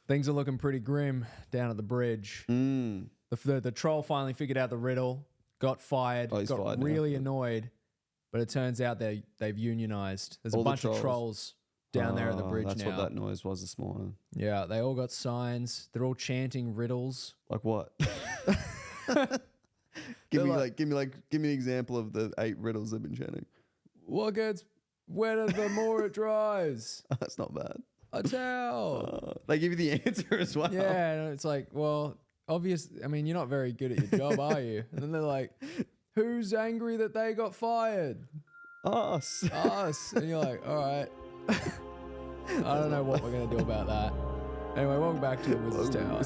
Things are looking pretty grim down at the bridge. The troll finally figured out the riddle, got fired, He's got fired really annoyed, but it turns out they've unionized. There's All a the bunch of trolls down there at the bridge that's now. what that noise was this morning. Yeah, they all got signs. They're all chanting riddles. Like what? give me an example of the 8 riddles they've been chanting. What gets wetter the more it dries? That's not bad. A towel. They give you the answer as well. Yeah, and it's like, well, obvious. I mean, you're not very good at your job, are you? And then they're like, who's angry that they got fired? Us. Us. And you're like, all right. I don't know what we're going to do about that. Anyway, welcome back to the Wizard's Tower.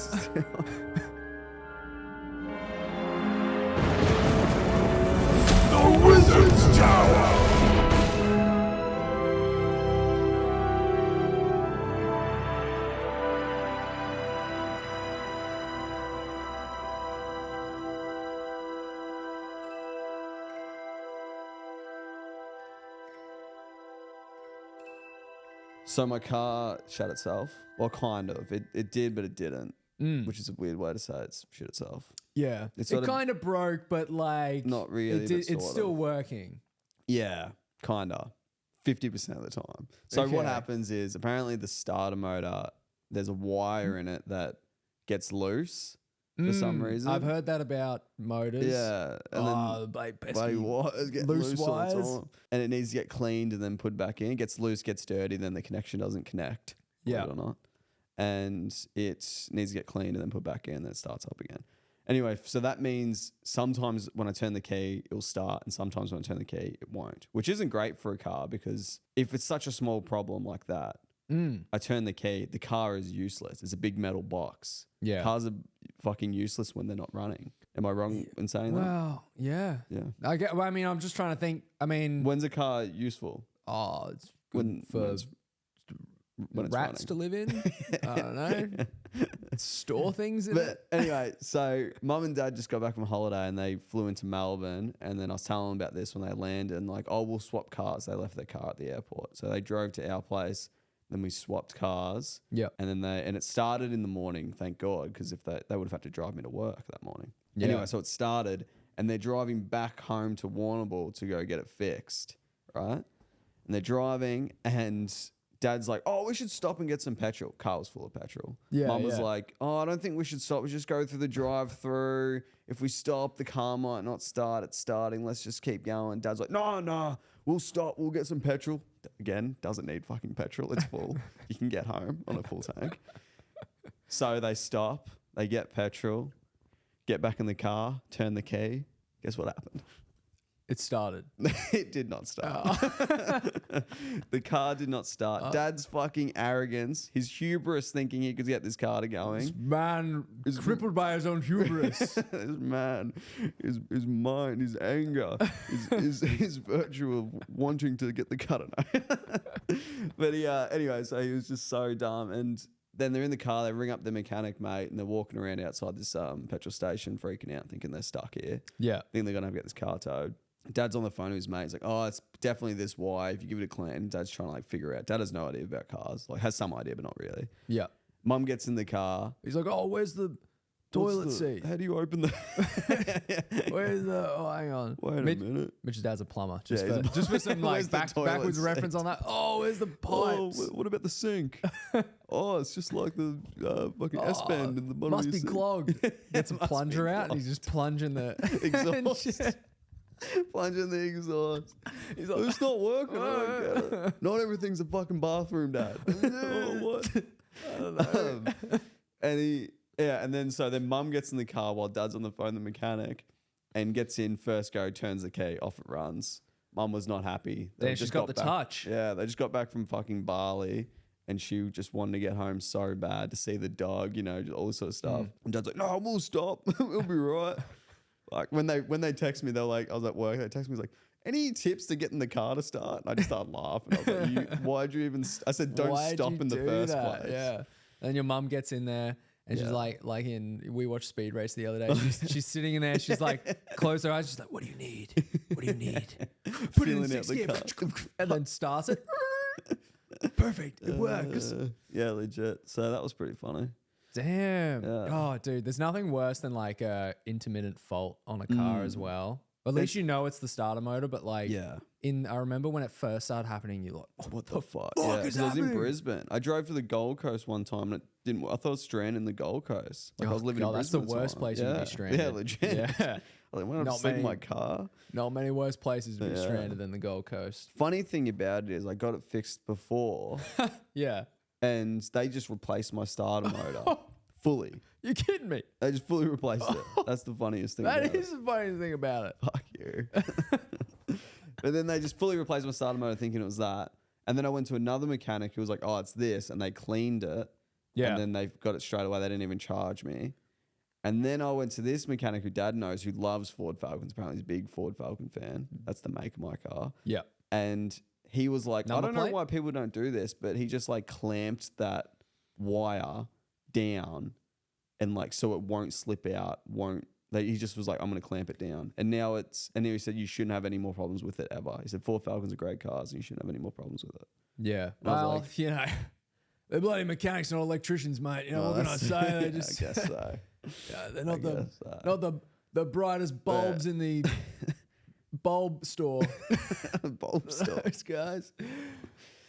The Wizard's Tower! So my car shut itself. Well, kind of. It did, but it didn't. Which is a weird way to say it's shit itself. Yeah. It's it kind of broke, but like... Not really. It's still working. Yeah, kind of. 50% of the time. So what happens is apparently the starter motor, there's a wire in it that gets loose for some reason. I've heard that about motors. Yeah. And then wires get loose all the wires. time. And it needs to get cleaned and then put back in. It gets loose, gets dirty, then the connection doesn't connect. Yeah. Believe it or not. And it needs to get cleaned and then put back in, and then it starts up again. Anyway, so that means sometimes when I turn the key, it'll start, and sometimes when I turn the key, it won't, which isn't great for a car because if it's such a small problem like that, I turn the key, the car is useless. It's a big metal box. Yeah. Cars are fucking useless when they're not running. Am I wrong in saying that? Well, yeah. Yeah. I mean, I'm just trying to think. I mean... When's a car useful? Oh, it's When it's rats running. to live in. I don't know. Store things in it. But anyway, so mum and dad just got back from holiday and they flew into Melbourne, and then I was telling them about this when they landed, and like, oh, we'll swap cars. They left their car at the airport. So they drove to our place, then we swapped cars. Yeah. And then it started in the morning, thank God, because if they would have had to drive me to work that morning. Yeah. Anyway, so it started and they're driving back home to Warrnambool to go get it fixed, right? And they're driving and Dad's like, oh, we should stop and get some petrol. Car was full of petrol. Yeah, Mum was like, oh, I don't think we should stop. We just go through the drive-through. If we stop, the car might not start. It's starting. Let's just keep going. Dad's like, no, we'll stop. We'll get some petrol. Again, doesn't need fucking petrol. It's full. You can get home on a full tank. So they stop. They get petrol, get back in the car, turn the key. Guess what happened? It started. It did not start. The car did not start. Dad's fucking arrogance, his hubris thinking he could get this car to going. Man is crippled by his own hubris. This man, his mind, his anger, his virtue of wanting to get the car to But anyway, so he was just so dumb. And then they're in the car, they ring up the mechanic, mate, and they're walking around outside this petrol station freaking out, thinking they're stuck here. Yeah. Think they're going to have to get this car towed. Dad's on the phone with his mate. He's like, oh, it's definitely this why. If you give it a clean, Dad's trying to like figure out. Dad has no idea about cars. Like has some idea, but not really. Yeah. Mum gets in the car. He's like, oh, where's the toilet seat? How do you open the... Where's the... Oh, hang on. Wait a minute. Mitch's dad's a plumber. Just for some like Where's the toilet backwards seat? reference on that. Oh, where's the Oh, pipes? what about the sink? Oh, it's just like the fucking S-bend in the bottom Must of be your sink. clogged. Gets a Must plunger be out and he's just plunging the... Exhaust. Plunging the exhaust. He's like, it's not working. I don't get it. Not everything's a fucking bathroom, Dad. Oh, what? I don't know. And then Mum gets in the car while Dad's on the phone, the mechanic, and gets in first go, turns the key, off it runs. Mum was not happy. Then she's got the back, touch. Yeah, they just got back from fucking Bali, and she just wanted to get home so bad to see the dog, you know, all this sort of stuff. And Dad's like, no, we'll stop. We'll be right. Like when they text me, they're like, I was at work, they text me, like, any tips to getting the car to start? And I just started laughing. I was like, why'd you even, I said, don't stop in the first place. Yeah. And then your mum gets in there and she's like we watched Speed Race the other day. She's sitting in there. She's like, close her eyes. She's like, what do you need? What do you need? Put it in Feeling out sixth the gear. car. And then starts it. perfect. It works. Yeah, legit. So that was pretty funny. Damn. Yeah. Oh, dude, there's nothing worse than like a intermittent fault on a car as well. At least you know it's the starter motor, but like, Yeah. I remember when it first started happening, you're like, oh, What the fuck? fuck Yeah, is 'cause I was in happening? Brisbane. I drove to the Gold Coast one time and it didn't. I thought I was stranded in the Gold Coast. Like I was living in that's the Brisbane. worst place you yeah. can be stranded. Yeah, legit. Yeah. Like when I'm Not sleeping in my many- car. Not many worse places to be Yeah. stranded than the Gold Coast. Funny thing about it is I got it fixed before Yeah. and they just replaced my starter motor fully. You're kidding me. They just fully replaced it. That's the funniest thing. That about is the funniest thing about it. Fuck you. But then they just fully replaced my starter motor thinking it was that. And then I went to another mechanic who was like, oh, it's this. And they cleaned it. Yeah. And then they got it straight away. They didn't even charge me. And then I went to this mechanic who dad knows who loves Ford Falcons. Apparently he's a big Ford Falcon fan. That's the make of my car. Yeah. And he was like, Number I don't know plate? why people don't do this, but he just like clamped that wire down and like so it won't slip out, he just was like, I'm gonna clamp it down. And now he said you shouldn't have any more problems with it ever. He said Ford Falcons are great cars and you shouldn't have any more problems with it. Yeah. And I was Well, like- you know, they're bloody mechanics, not electricians, mate. You know, what can I say? They just, I guess so. yeah, they're not guess so. not the brightest bulbs in the bulb store. Bulb store. Those guys.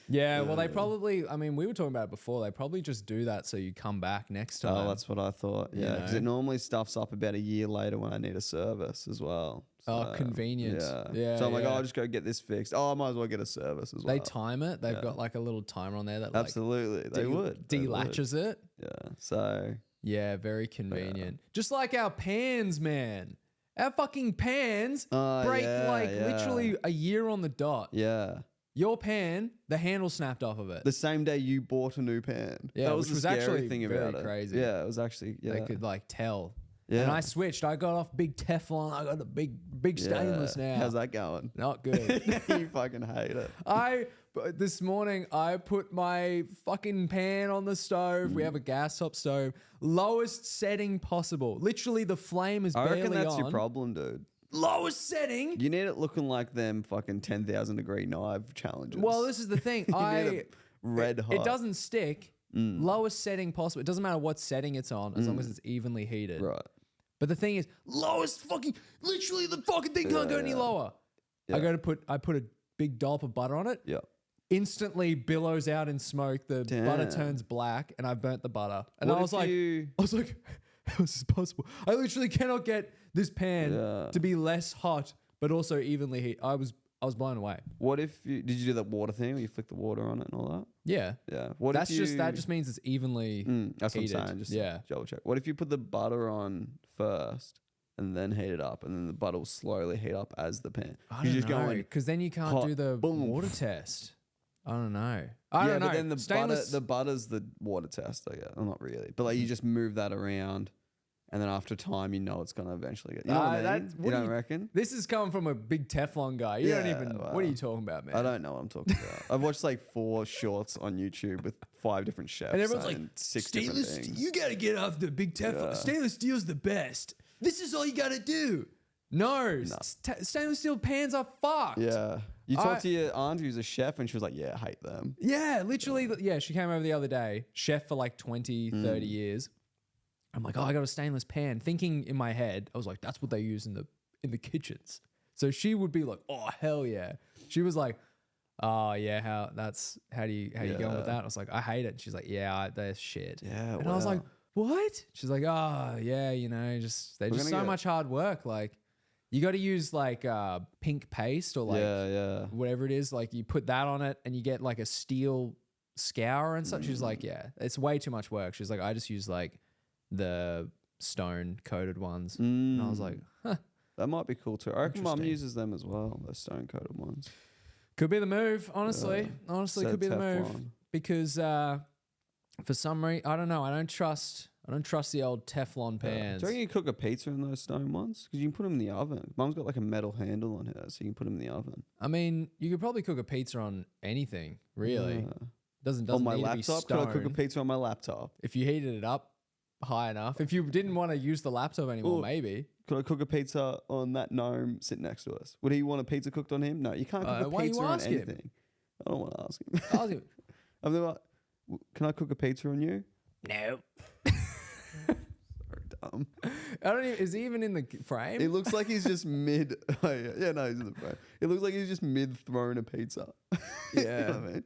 Yeah, well, they probably, I mean, we were talking about it before. They probably just do that so you come back next time. Oh, that's what I thought. Yeah, because know? it normally stuffs up about a year later when I need a service as well. Oh, So, convenient. Yeah, So I'm like, yeah. oh, I'll just go get this fixed. Oh, I might as well get a service as well. They time it. They've got like a little timer on there that like Absolutely, they would. They would. delatches it. Yeah. So Yeah, very convenient. Just like our pans, man. Our fucking pans Oh, break yeah, like yeah. literally a year on the dot. yeah, Your pan, the handle snapped off of it. the same day you bought a new pan. Yeah, that was which the was scary actually thing very about it. crazy. Yeah, it was actually They could like tell. Yeah. And I switched. I got off big Teflon. I got a big stainless now. How's that going? Not good. You fucking hate it. This morning I put my fucking pan on the stove. We have a gas top stove, lowest setting possible. Literally, the flame is I barely reckon that's on. your problem, dude. Lowest setting. You need it looking like them fucking 10,000 degree knife challenges. Well, this is the thing. You need it red hot. It doesn't stick. Lowest setting possible. It doesn't matter what setting it's on, as long as it's evenly heated. Right. But the thing is, lowest fucking. Literally, the fucking thing can't go any lower. Yeah. I put a big dollop of butter on it. Yeah. Instantly billows out in smoke. The butter Damn. turns black, and I burnt the butter. And What I was if like, you- how is this possible? I literally cannot get this pan to be less hot, but also evenly heat. I was blown away. What if did you do that water thing where you flick the water on it and all that? Yeah. Yeah. What That if you, just means it's evenly that's what I'm heated. saying. Just yeah. double check. What if you put the butter on first and then heat it up, and then the butter will slowly heat up as the pan? I You're don't just know, going because then you can't hot, do the boom. water test. I don't know. I don't know. But then the Stainless. butter's the water test. I guess. Well, not really, but like you just move that around, and then after time, you know it's gonna eventually get. You know what I mean? You don't reckon? This is coming from a big Teflon guy. You don't Yeah, even. well, What are you talking about, man? I don't know what I'm talking about. I've watched like 4 shorts on YouTube with 5 different chefs. And everyone's like, saying 6 different stainless. things. You got to get off the big Teflon. Yeah. Stainless steel's the best. This is all you got to do. No, stainless steel pans are fucked. Yeah. You talked to your aunt who's a chef and she was like, yeah, I hate them. Yeah, literally. Yeah, she came over the other day, chef for like 20, 30 years. I'm like, oh, I got a stainless pan. Thinking in my head, I was like, that's what they use in the kitchens. So she would be like, oh, hell yeah. She was like, oh yeah, how do you going with that? I was like, I hate it. And she's like, yeah, they're shit. Yeah, And I was wow. like, what? She's like, oh yeah, you know, they're just so much hard work. Like, you got to use like pink paste or like whatever it is. Like you put that on it and you get like a steel scour and such. She's like, yeah, it's way too much work. She's like, I just use like the stone coated ones. And I was like, huh. That might be cool too. I reckon mum Interesting. uses them as well, those stone coated ones. Could be the move, honestly. Yeah. Honestly, Said could be the move. Teflon. Because for some reason, I don't know. I don't trust the old Teflon Do pans. you reckon you could cook a pizza in those stone ones? Because you can put them in the oven. Mum's got like a metal handle on her, so you can put them in the oven. I mean, you could probably cook a pizza on anything, really. Yeah. Doesn't On my need laptop? to be Could I cook a stone. pizza on my laptop? If you heated it up high enough. If you didn't want to use the laptop anymore, Ooh. maybe. Could I cook a pizza on that gnome sitting next to us? Would he want a pizza cooked on him? No, you can't cook a Why you pizza on ask him? anything. I don't want to ask him. Ask him. I'm like, can I cook a pizza on you? No. So dumb. I don't even, is he even in the frame? It looks like he's just mid. Oh, yeah, no, he's in the frame. It looks like he's just mid throwing a pizza. Yeah. You know what I mean?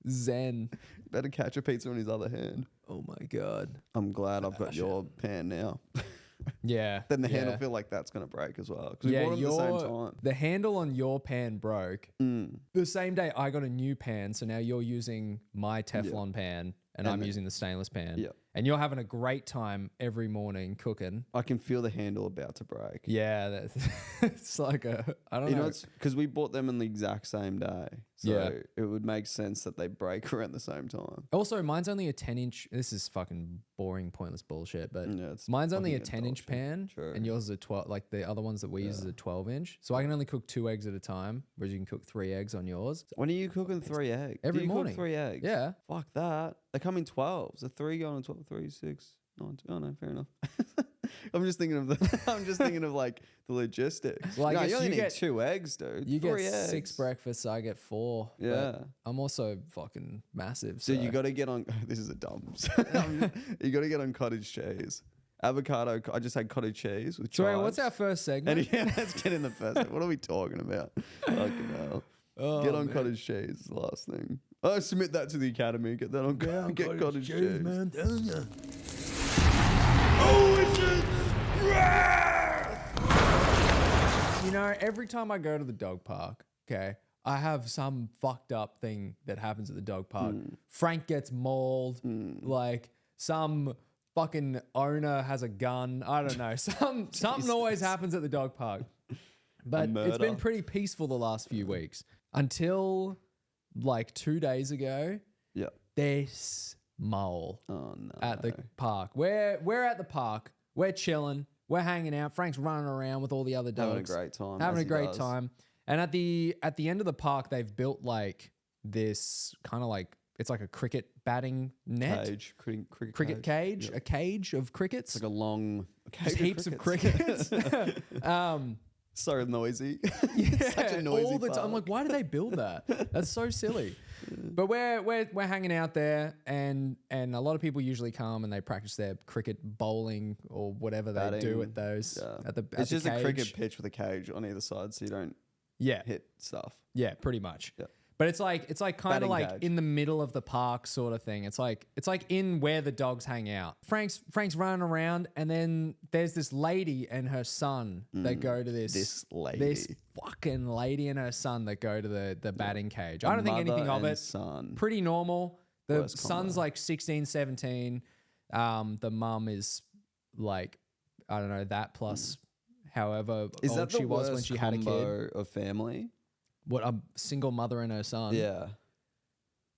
Zen. Better catch a pizza on his other hand. Oh my God. I'm glad I've got your pan now. Yeah. Then the handle feel like that's going to break as well. Because we bought them at the same time. The handle on your pan broke. The same day I got a new pan. So now you're using my Teflon pan and I'm using the stainless pan. Yeah. And you're having a great time every morning cooking. I can feel the handle about to break. Yeah. That's, it's like I don't know. Because we bought them on the exact same day. So Yeah. it would make sense that they break around the same time. Also, mine's only a 10-inch. This is fucking boring, pointless bullshit. But Yeah, it's mine's only a fucking 10-inch pan, True. and yours is a 12. Like the other ones that we use is a 12-inch. So I can only cook 2 eggs at a time, whereas you can cook 3 eggs on yours. When are you cooking 3 eggs? Every Do you morning. cook 3 eggs? Yeah. Fuck that. They come in 12s. The 3 go on 12, 3, 6, 9, 2. Oh no, fair enough. I'm just thinking of like the logistics. Well, I no, guess you only you need get- 2 eggs, dude. You 3 get eggs. 6 breakfasts, I get 4. but Yeah. I'm also fucking massive. So So you got to get on. This is a dumb. You got to get on cottage cheese, avocado. I just had cottage cheese with. Sorry, chives. what's our first segment? And yeah, let's get in the first. What are we talking about? Fucking hell. Oh, Get on man. cottage cheese. The last thing. Oh, submit that to the academy. Get that on. Get cottage cheese. man. Don't ya? You know, every time I go to the dog park, okay, I have some fucked up thing that happens at the dog park. Frank gets mauled, like some fucking owner has a gun. I don't know. Something always happens at the dog park. But it's been murder. pretty peaceful the last few weeks until like 2 days ago. Yeah. This mole Oh no. at the park. We're at the park. We're chilling. We're hanging out. Frank's running around with all the other dogs. Having a great time. Having as a he great does. time. And at the end of the park, they've built like this kind of like it's like a cricket batting net. Cage. Cricket cage. A cage of crickets. It's like a long. Just heaps of crickets. So noisy. Yeah, Such a noisy all the time. I'm park. like, why did they build that? That's so silly. But we're hanging out there, and a lot of people usually come and they practice their cricket bowling or whatever they do at those at the It's just cage. a cricket pitch with a cage on either side, so you don't Yeah, hit stuff. yeah, pretty much. Yeah. But it's like kind of Batting like cage. in the middle of the park sort of thing. It's like in where the dogs hang out. Frank's running around, and then there's this lady and her son that go to this fucking lady and her son that go to the batting cage. I don't think anything of Mother it. and son. Pretty normal. The Worst son's combo. like 16, 17. The mum is like, I don't know, that plus however Is old that the she was when worst she had a kid. combo of family? What, a single mother and her son? Yeah.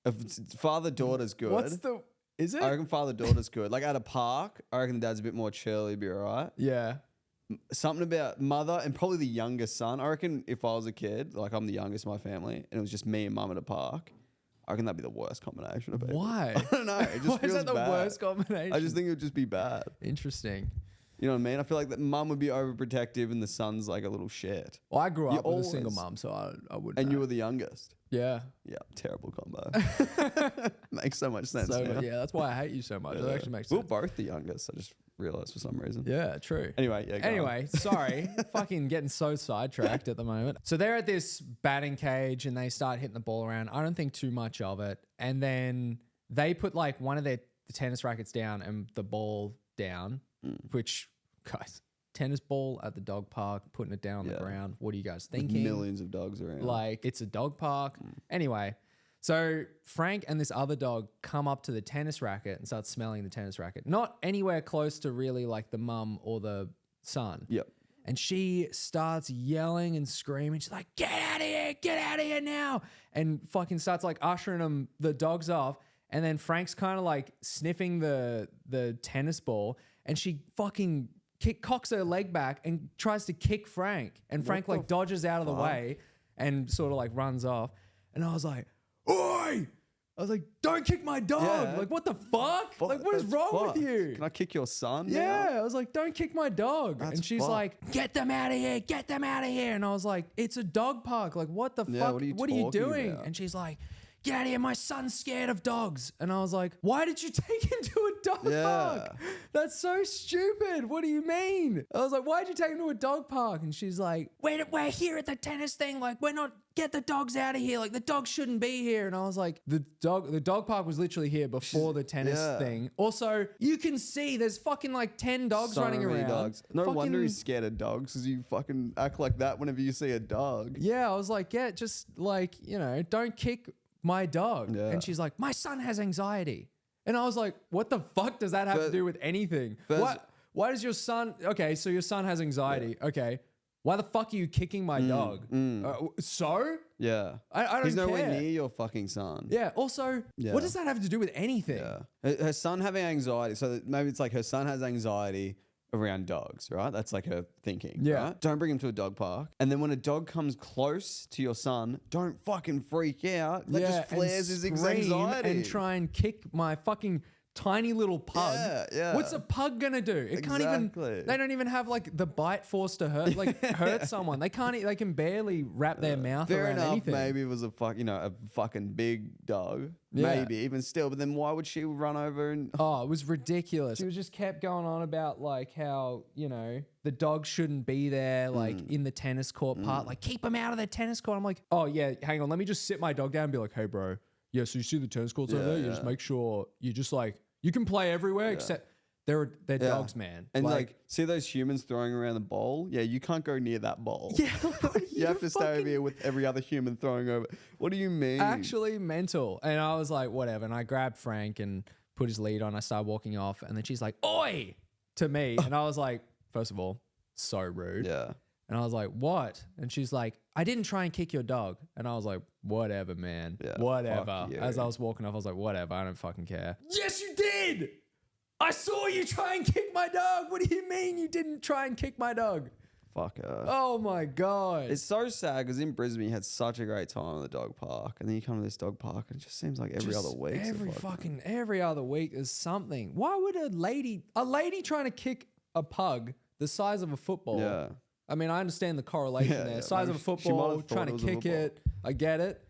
If father-daughter's good. Is it? I reckon father-daughter's good. Like at a park, I reckon dad's a bit more chill. He'd be all right. Yeah. Something about mother and probably the youngest son. I reckon if I was a kid, like I'm the youngest in my family, and it was just me and mum at a park, I reckon that'd be the worst combination of people. Why? I don't know. It just Why feels is that the bad. worst combination? I just think it would just be bad. Interesting. You know what I mean? I feel like that mum would be overprotective and the son's like a little shit. Well, I grew You up with a single always- mum, so I wouldn't. And know. you were the youngest. Yeah. Yeah, terrible combo. Makes so much sense So now. yeah, that's why I hate you so much. It actually makes We sense. were both the youngest. I just realized for some reason. Yeah, true. Anyway, yeah. go on. Anyway, sorry. Fucking getting so sidetracked at the moment. So they're at this batting cage and they start hitting the ball around. I don't think too much of it. And then they put like one of their tennis rackets down and the ball down, which, guys, tennis ball at the dog park, putting it down on the ground. What are you guys With thinking? millions of dogs around. Like, it's a dog park. Anyway, so Frank and this other dog come up to the tennis racket and start smelling the tennis racket. Not anywhere close to really like the mum or the son. Yep. And she starts yelling and screaming. She's like, get out of here now. And fucking starts like ushering them, the dogs off. And then Frank's kind of like sniffing the tennis ball. And she fucking cocks her leg back and tries to kick Frank. And Frank like dodges out of the way and sort of like runs off. And I was like, oi! I was like, don't kick my dog. Yeah. Like, what the fuck? Like, what is That's wrong fucked. with you? Can I kick your son? Yeah, now? I was like, don't kick my dog. That's and she's fucked. like, get them out of here, get them out of here. And I was like, it's a dog park. Like, what the Yeah, fuck? what are you What are you talking doing? about? And she's like, get out of here. My son's scared of dogs. And I was like, why did you take him to a dog park? That's so stupid. What do you mean? I was like, why'd you take him to a dog park? And she's like, we're here at the tennis thing. Like, we're not, get the dogs out of here. Like, the dogs shouldn't be here. And I was like, the dog park was literally here before the tennis thing. Also, you can see there's fucking like 10 dogs running around. Dogs. No wonder he's scared of dogs, because you fucking act like that whenever you see a dog. Yeah, I was like, yeah, just like, you know, don't kick my dog. Yeah. And she's like, my son has anxiety. And I was like, what the fuck does that have to do with anything? Why does your son, okay, so your son has anxiety. Yeah. Okay. Why the fuck are you kicking my dog? So? Yeah. I don't He's care. nowhere near your fucking son. Yeah. Also, what does that have to do with anything? Yeah. Her son having anxiety. So maybe it's like her son has anxiety around dogs, right? That's like her thinking. Yeah. Right? Don't bring him to a dog park. And then when a dog comes close to your son, don't fucking freak out. That just flares his anxiety. And try and kick my fucking tiny little pug. Yeah. What's a pug gonna do? It can't even. They don't even have like the bite force to hurt someone. They can't. They can barely wrap their mouth around anything. Maybe it was a fucking big dog. Yeah. Maybe even still. But then why would she run over and? Oh, it was ridiculous. She just kept going on about like how, you know, the dog shouldn't be there, like in the tennis court part. Like, keep him out of the tennis court. I'm like, oh yeah, hang on. Let me just sit my dog down and be like, hey bro. Yeah, so you see the tennis courts over there? You just make sure you just like, you can play everywhere except they're dogs, man. And like, see those humans throwing around the bowl? Yeah, you can't go near that bowl. Yeah. You have to stay over here with every other human throwing over. What do you mean? Actually mental. And I was like, whatever. And I grabbed Frank and put his lead on. I started walking off. And then she's like, oi, to me. And I was like, first of all, so rude. Yeah. And I was like, what? And she's like, I didn't try and kick your dog. And I was like, whatever, man. Yeah, whatever. As I was walking off, I was like, whatever. I don't fucking care. Yes, you did. I saw you try and kick my dog. What do you mean you didn't try and kick my dog? Fuck her. Oh my God. It's so sad because in Brisbane you had such a great time at the dog park. And then you come to this dog park and it just seems like every other week. Every other week is something. Why would a lady trying to kick a pug the size of a football? Yeah. I mean, I understand the correlation there. Size of a football, trying to kick it. I get it.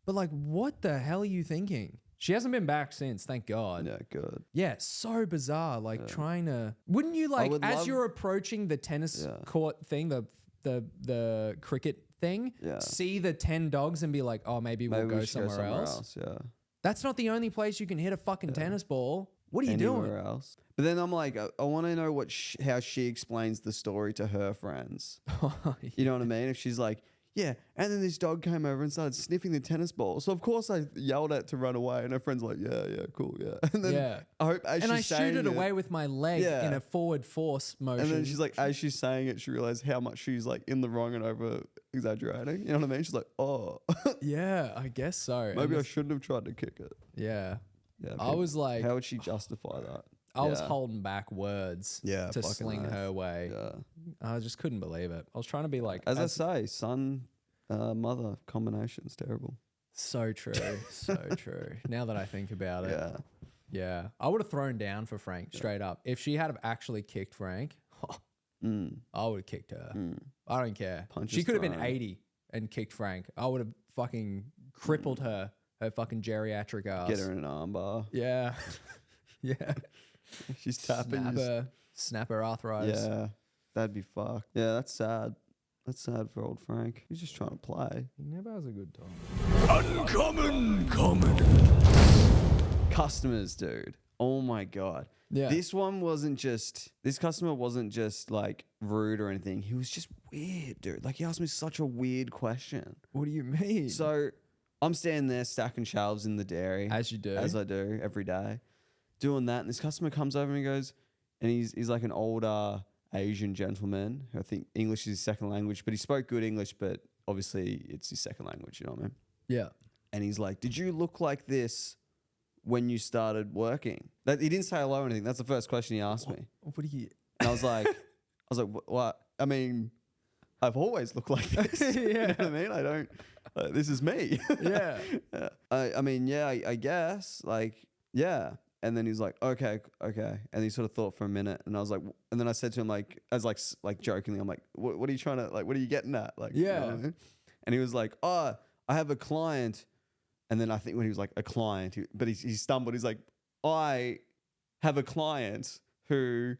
But like, what the hell are you thinking? She hasn't been back since, thank God. Yeah, good. Yeah, so bizarre. Like trying to, wouldn't you like, as you're approaching the tennis court thing, the cricket thing, see the 10 dogs and be like, oh, maybe we'll go somewhere else. Yeah. That's not the only place you can hit a fucking tennis ball. What are you doing? Anywhere else. But then I'm like, I want to know how she explains the story to her friends. You know what I mean? If she's like, yeah, and then this dog came over and started sniffing the tennis ball. So of course I yelled at to run away, and her friend's like, yeah, cool, yeah. And then I hope I shoot it away with my leg in a forward force motion. And then she's like, as she's saying it, she realized how much she's like in the wrong and over exaggerating. You know what I mean? She's like, oh. Yeah, I guess so. Maybe I shouldn't have tried to kick it. Yeah. Yeah, I was like, how would she justify that? I was holding back words to sling her way. Yeah. I just couldn't believe it. I was trying to be like, as I say, son, mother combination's terrible. So true. So true. Now that I think about it. Yeah. I would have thrown down for Frank straight up. If she had actually kicked Frank, I would have kicked her. I don't care. She could have been 80 and kicked Frank. I would have fucking crippled her fucking geriatric ass. Get her in an armbar. Yeah. Yeah. She's tapping. Snap her arthritis. Yeah. That'd be fucked. Yeah, that's sad. That's sad for old Frank. He's just trying to play. He never has a good time. Uncommon comedy. Customers, dude. Oh my God. Yeah. This customer wasn't just like rude or anything. He was just weird, dude. Like he asked me such a weird question. What do you mean? So I'm standing there stacking shelves in the dairy. As you do. As I do every day. Doing that. And this customer comes over and he goes, and he's like an older Asian gentleman who I think English is his second language, but he spoke good English, but obviously it's his second language, you know what I mean? Yeah. And he's like, did you look like this when you started working? He didn't say hello or anything. That's the first question he asked me. What do you... And I was like, what? I mean, I've always looked like this. You know what I mean? I don't... this is me. Yeah. I mean, yeah, I guess. Like, yeah. And then he's like, okay. And he sort of thought for a minute. And I was like, and then I said to him, like, as like jokingly, I'm like, what are you trying to, like, what are you getting at? Like, yeah. You know what I mean? And he was like, oh, I have a client And then I think when he was like a client, he stumbled. He's like, I have a client who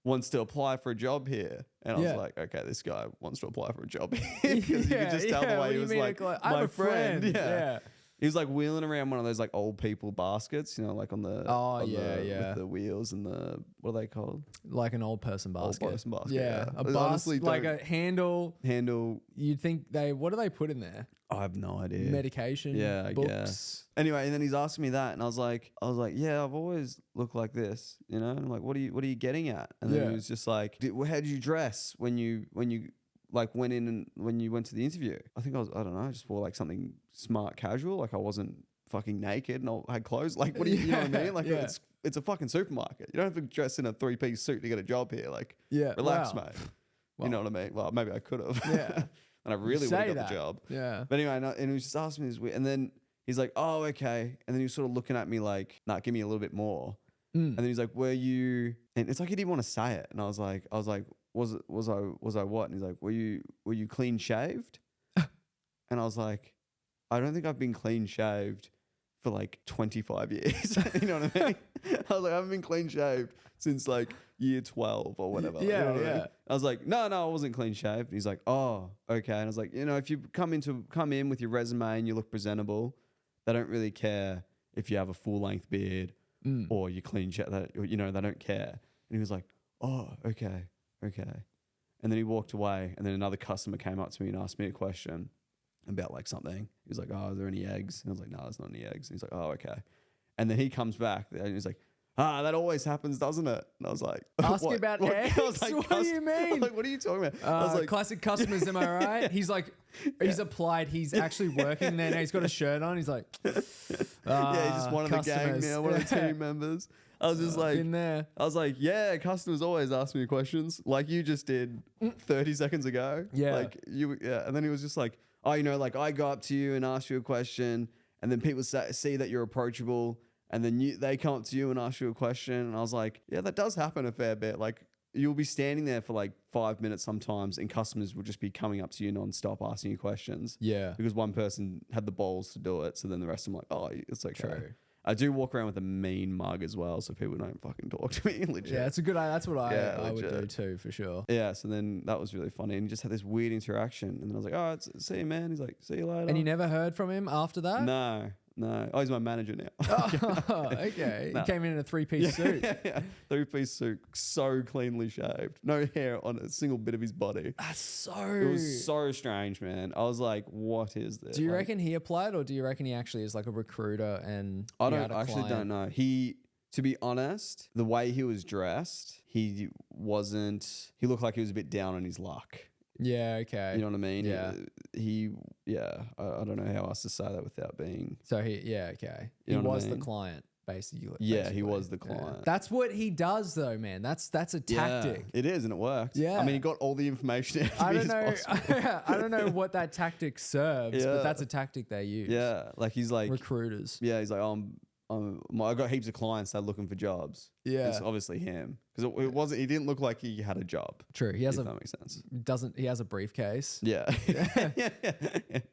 wants to apply for a job here. And I was like, okay, this guy wants to apply for a job here. Because you could just tell the way he was like, my friend. Yeah. He was like wheeling around one of those like old people baskets, like on the with the wheels and the, what are they called? Like an old person basket. Old person basket. Yeah, a basket, like a handle. You'd think what do they put in there? I have no idea. Medication. Yeah, books. I guess. Anyway, and then he's asking me that, and I was like, yeah, I've always looked like this, And I'm like, what are you getting at? And then he was just like, how did you dress when you like went in and when you went to the interview? I think I don't know, I just wore like something smart casual. Like I wasn't fucking naked and I had clothes. Like, what do you know what I mean? Like it's a fucking supermarket. You don't have to dress in a 3-piece suit to get a job here. Like, relax, mate. Well, you know what I mean? Well, maybe I could have. Yeah. And I really would have got the job. Yeah. But anyway, and he was just asking me this weird, and then he's like, oh, okay. And then he was sort of looking at me like, nah, give me a little bit more. And then he's like, were you, and it's like he didn't want to say it. And I was like, was I what? And he's like, were you clean shaved? And I was like, I don't think I've been clean shaved for like 25 years. You know what I mean? I was like, I haven't been clean shaved since like year 12 or whatever. Yeah, you know what yeah. I mean? I was like, no, I wasn't clean shaved. And he's like, oh, okay. And I was like, if you come in with your resume and you look presentable, they don't really care if you have a full length beard or you clean shaved. They don't care. And he was like, oh, okay. And then he walked away, and then another customer came up to me and asked me a question about like something. He was like, oh, are there any eggs? And I was like, no, there's not any eggs. And he's like, oh, okay. And then he comes back and he's like, that always happens, doesn't it? And I was like, asking about eggs? I was like, what do you mean? I was like, what are you talking about? I was like, classic customers, am I right? He's like, he's applied, he's actually working there now. He's got a shirt on. He's like, he's just one of the gang now, one of the team members. I was just like, in there. I was like, yeah, customers always ask me questions like you just did 30 seconds ago. Yeah. Like and then he was just like, oh, like I go up to you and ask you a question, and then people see that you're approachable, and then they come up to you and ask you a question. And I was like, yeah, that does happen a fair bit. Like you'll be standing there for like 5 minutes sometimes, and customers will just be coming up to you nonstop asking you questions. Yeah. Because one person had the balls to do it. So then the rest of them like, oh, it's okay. True. I do walk around with a mean mug as well, so people don't fucking talk to me. Legit. Yeah, that's what I would do too, for sure. Yeah, so then that was really funny, and he just had this weird interaction, and then I was like, "Oh, see you, man." He's like, "See you later." And you never heard from him after that? No. Oh, he's my manager now. Oh, okay. He came in a 3-piece suit. Yeah. 3-piece suit, so cleanly shaved, no hair on a single bit of his body. It was so strange, man. I was like, "What is this?" Do you reckon he applied, or do you reckon he actually is like a recruiter and I actually don't know. To be honest, the way he was dressed, he looked like he was a bit down on his luck. Yeah, okay. You know what I mean? Yeah. I don't know how else to say that without being. So okay. He was the client, basically. Yeah, he was the client. That's what he does, though, man. That's a tactic. It is, and it worked. Yeah. I mean, he got all the information out of me as possible. I don't know what that tactic serves, but that's a tactic they use. Yeah, like he's like recruiters. Yeah, he's like, I got heaps of clients that are looking for jobs. Yeah, it's obviously him because it wasn't. He didn't look like he had a job. True, he has if that makes sense. He has a briefcase. Yeah,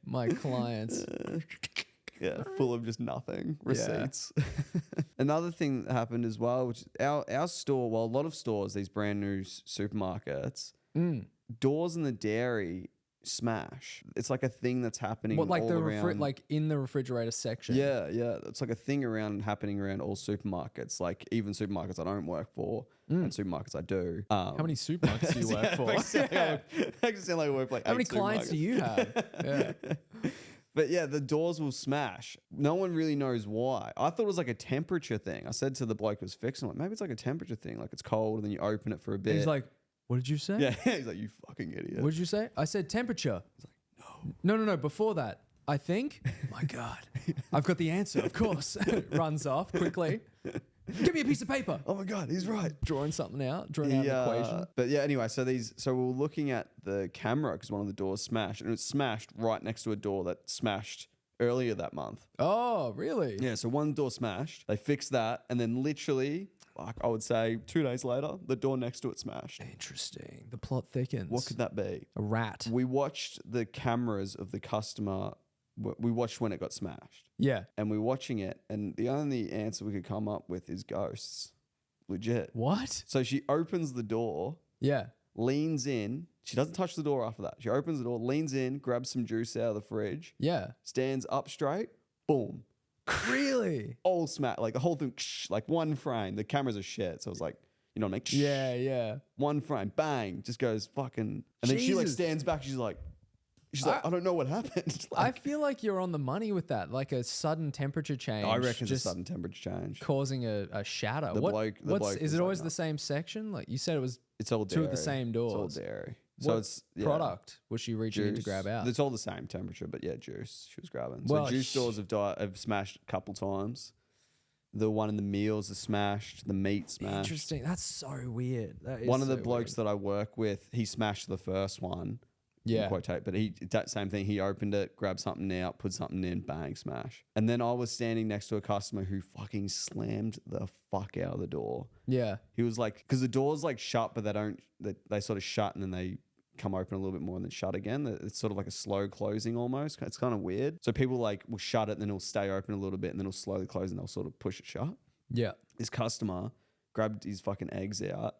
My clients. Yeah, full of just nothing. Receipts. Another thing that happened as well, which our store, well, a lot of stores, these brand new supermarkets, doors in the dairy smash. It's like a thing that's happening. What, like all around. Like in the refrigerator section? Yeah. It's like a thing happening around all supermarkets, like even supermarkets I don't work for and supermarkets I do. How many supermarkets do you work for? I sound like I work for like how many clients do you have? Yeah. But yeah, the doors will smash. No one really knows why. I thought it was like a temperature thing. I said to the bloke who was fixing it, maybe it's like a temperature thing. Like it's cold and then you open it for a bit. And he's like, what did you say? Yeah, he's like, you fucking idiot. What did you say? I said temperature. He's like, no. Before that, I think, my God, I've got the answer, of course. Runs off quickly. Give me a piece of paper. Oh my God, he's right. Drawing something out, drawing out an equation. But yeah, anyway, so we were looking at the camera because one of the doors smashed, and it smashed right next to a door that smashed earlier that month. Oh, really? Yeah, so one door smashed. They fixed that, and then literally, like I would say 2 days later, the door next to it smashed. Interesting. The plot thickens. What could that be? A rat. We watched the cameras of the customer we watched when it got smashed. Yeah. And we're watching it, and the only answer we could come up with is ghosts. Legit. What? So she opens the door, Yeah. leans in. She doesn't touch the door after that. She opens the door, leans in, grabs some juice out of the fridge, Yeah. stands up straight, boom. Really? All smack, like the whole thing, like one frame. The cameras are shit, so it's like, you know what I mean? Yeah, yeah. One frame, bang, just goes fucking. And then she like Jesus. stands back. She's like, I don't know what happened. I Like, feel like you're on the money with that. Like a sudden temperature change. I reckon it's a just sudden temperature change. causing a shatter. The bloke is was it like, always no. the same section? Like you said, it was It's all two dairy. of the same doors. It's all dairy. What So it's product was she reaching in to juice. grab out? It's all the same temperature, but yeah, juice she was grabbing. Well, So juice stores have smashed a couple times. The one in the meals is smashed. The meat smashed. Interesting. That's so weird. That is One of the so blokes weird. that I work with, he smashed the first one. Yeah. Quotate, but that same thing. He opened it, grabbed something out, put something in, bang, smash. And then I was standing next to a customer who fucking slammed the fuck out of the door. Yeah. He was like, because the door's like shut, but they sort of shut and then they come open a little bit more and then shut again. It's sort of like a slow closing almost. It's kind of weird. So people like will shut it and then it'll stay open a little bit and then it'll slowly close and they'll sort of push it shut. Yeah. This customer grabbed his fucking eggs out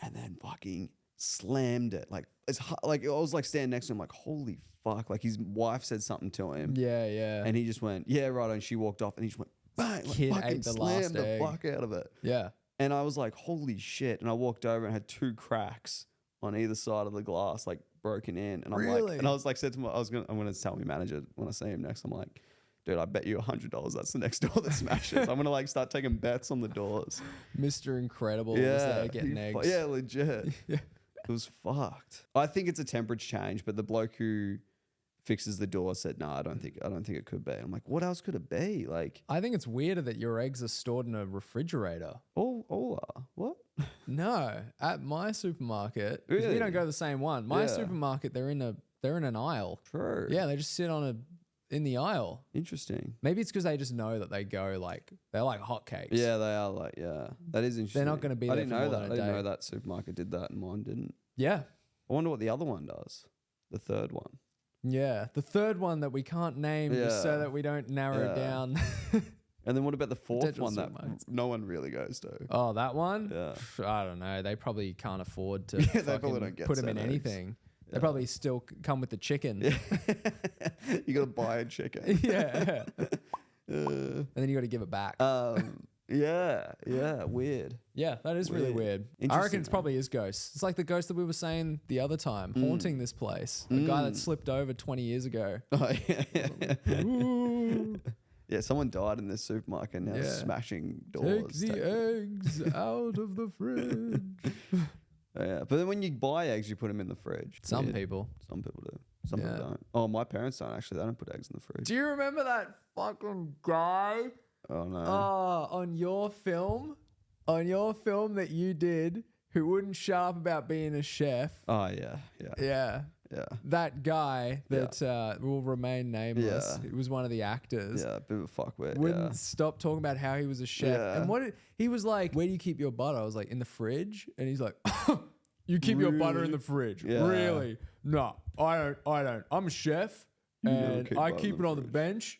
and then fucking slammed it. Like I was like standing next to him like, holy fuck. Like his wife said something to him. Yeah. Yeah. And he just went, yeah, right. And she walked off and he just went, bang. Like, Kid fucking ate the slammed last the egg. fuck out of it. Yeah. And I was like, holy shit. And I walked over and had 2 cracks on either side of the glass, like broken in. And I'm Really? like, and I was like, said to him, I'm going to tell my manager when I see him next. I'm like, dude, I bet you $100 that's the next door that smashes. I'm going to like start taking bets on the doors. Mr. Incredible was there getting eggs. Yeah, legit. Yeah. It was fucked. I think it's a temperature change, but the bloke who fixes the door said, no, I don't think it could be. I'm like, what else could it be? Like, I think it's weirder that your eggs are stored in a refrigerator. all what? No, at my supermarket, 'cause we Really? don't go to the same one. My Yeah. supermarket, they're in an aisle. True. Yeah, they just sit in the aisle. Interesting. Maybe it's because they just know that they go like they're like hotcakes. Yeah, they are like, yeah. That is interesting. They're not gonna be I there didn't for know more that. than I a didn't day. know that supermarket did that and mine didn't. Yeah. I wonder what the other one does. The third one. Yeah. The third one that we can't name just so Yeah. that we don't narrow it Yeah. down. And then what about the fourth Potential one that supermarkets. no one really goes to? Oh, that one? Yeah. I don't know. They probably can't afford to Yeah, they fucking probably don't get put them in seven eggs. anything. They Yeah. probably still come with the chicken. You got to buy a chicken. Yeah. Uh, And then you got to give it back. yeah, weird. Yeah, that is really weird. I Interesting, reckon it's man. probably is ghosts. It's like the ghost that we were saying the other time, haunting this place. A guy that slipped over 20 years ago. Oh, yeah. Ooh, Yeah, someone died in this supermarket and now Yeah. smashing take doors. the eggs out of the fridge. Oh, yeah, but then when you buy eggs, you put them in the fridge. Some Weird. people. Some people do. Some Yeah. people don't. Oh, my parents don't actually. They don't put eggs in the fridge. Do you remember that fucking guy Oh no. on your film that you did who wouldn't shut up about being a chef? Oh yeah, yeah, Yeah. yeah, That guy that will remain nameless. Yeah. It was one of the actors. yeah. Bit of a fuckwit. Wouldn't Yeah. stop talking about how he was a chef. Yeah. And he was like, where do you keep your butter? I was like, in the fridge. And he's like, you keep your butter in the fridge. Yeah. Really? No, I don't. I'm a chef. never And keep I butter keep in it the on the fridge. bench.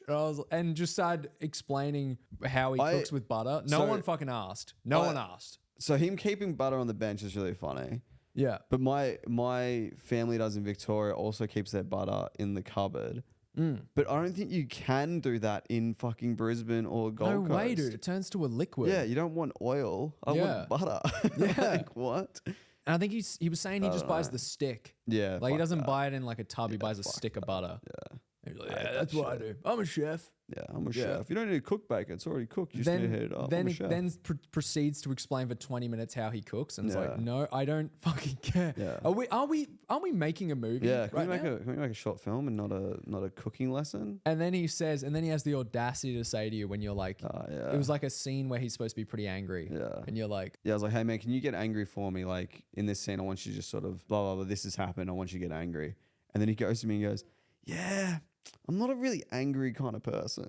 And just started explaining how he cooks with butter. No so- one fucking asked. No one asked. So him keeping butter on the bench is really funny. Yeah. But my family does in Victoria also keeps their butter in the cupboard. But I don't think you can do that in fucking Brisbane or Gold No Coast. way, dude. It turns to a liquid. Yeah, you don't want oil. I Yeah. want butter. Yeah. Like what? And I think he was saying he just buys the stick. Yeah. Like he fuck doesn't that. buy it in like a tub. He buys a fuck stick of butter. Yeah. And he's like, I hate yeah, that that's what I shit. do. I'm a chef. Yeah, I'm a Yeah. chef. You don't need to cook bacon. It's already cooked. You just need to heat it up. I'm a chef. Then proceeds to explain for 20 minutes how he cooks, and it's like, Yeah. no, I don't fucking care. Yeah. Aren't we making a movie? Yeah, can right now? we make a short film and not a cooking lesson? And then he has the audacity to say to you when you're like, Yeah. it was like a scene where he's supposed to be pretty angry. Yeah. And you're like, Yeah, I was like, hey man, can you get angry for me? Like in this scene, I want you to just sort of blah blah blah. This has happened. I want you to get angry. And then he goes to me and goes, yeah, I'm not a really angry kind of person.